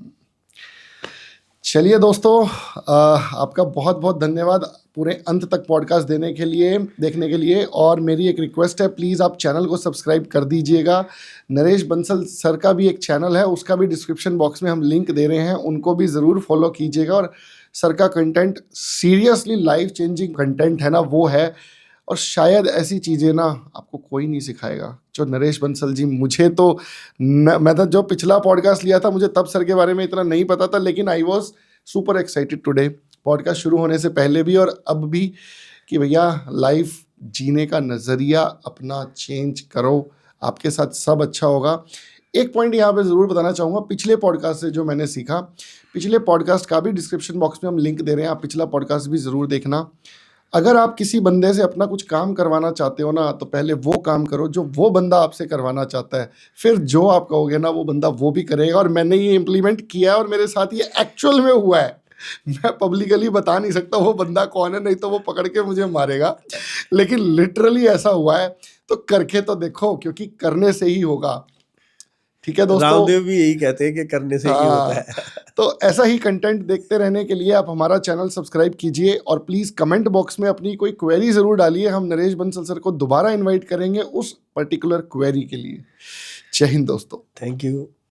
चलिए दोस्तों, आपका बहुत बहुत धन्यवाद पूरे अंत तक पॉडकास्ट देने के लिए, देखने के लिए। और मेरी एक रिक्वेस्ट है, प्लीज़ आप चैनल को सब्सक्राइब कर दीजिएगा। नरेश बंसल सर का भी एक चैनल है, उसका भी डिस्क्रिप्शन बॉक्स में हम लिंक दे रहे हैं, उनको भी ज़रूर फॉलो कीजिएगा। और सर का content seriously life changing content है ना, वो है। और शायद ऐसी चीज़ें ना आपको कोई नहीं सिखाएगा जो नरेश बंसल जी। मुझे तो मैं तो जो पिछला पॉडकास्ट लिया था, मुझे तब सर के बारे में इतना नहीं पता था, लेकिन I was super excited today, podcast शुरू होने से पहले भी और अब भी, कि भैया लाइफ जीने का नज़रिया अपना चेंज करो, आपके साथ सब अच्छा होगा। एक पॉइंट यहाँ पे ज़रूर बताना चाहूँगा, पिछले पॉडकास्ट से जो मैंने सीखा, पिछले पॉडकास्ट का भी डिस्क्रिप्शन बॉक्स में हम लिंक दे रहे हैं, आप पिछला पॉडकास्ट भी ज़रूर देखना। अगर आप किसी बंदे से अपना कुछ काम करवाना चाहते हो ना, तो पहले वो काम करो जो वो बंदा आपसे करवाना चाहता है, फिर जो आप कहोगे ना वो बंदा वो भी करेगा। और मैंने ये इम्प्लीमेंट किया है और मेरे साथ ये एक्चुअल में हुआ है। मैं पब्लिकली बता नहीं सकता वो बंदा कौन है, नहीं तो वो पकड़ के मुझे मारेगा, लेकिन लिटरली ऐसा हुआ है। तो करके तो देखो, क्योंकि करने से ही होगा। ठीक है दोस्तों, रामदेव भी यही कहते हैं कि करने से ही होता है। तो ऐसा ही कंटेंट देखते रहने के लिए आप हमारा चैनल सब्सक्राइब कीजिए और प्लीज़ कमेंट बॉक्स में अपनी कोई क्वेरी ज़रूर डालिए। हम नरेश बंसल सर को दोबारा इनवाइट करेंगे उस पर्टिकुलर क्वेरी के लिए। जय हिंद दोस्तों। Thank you.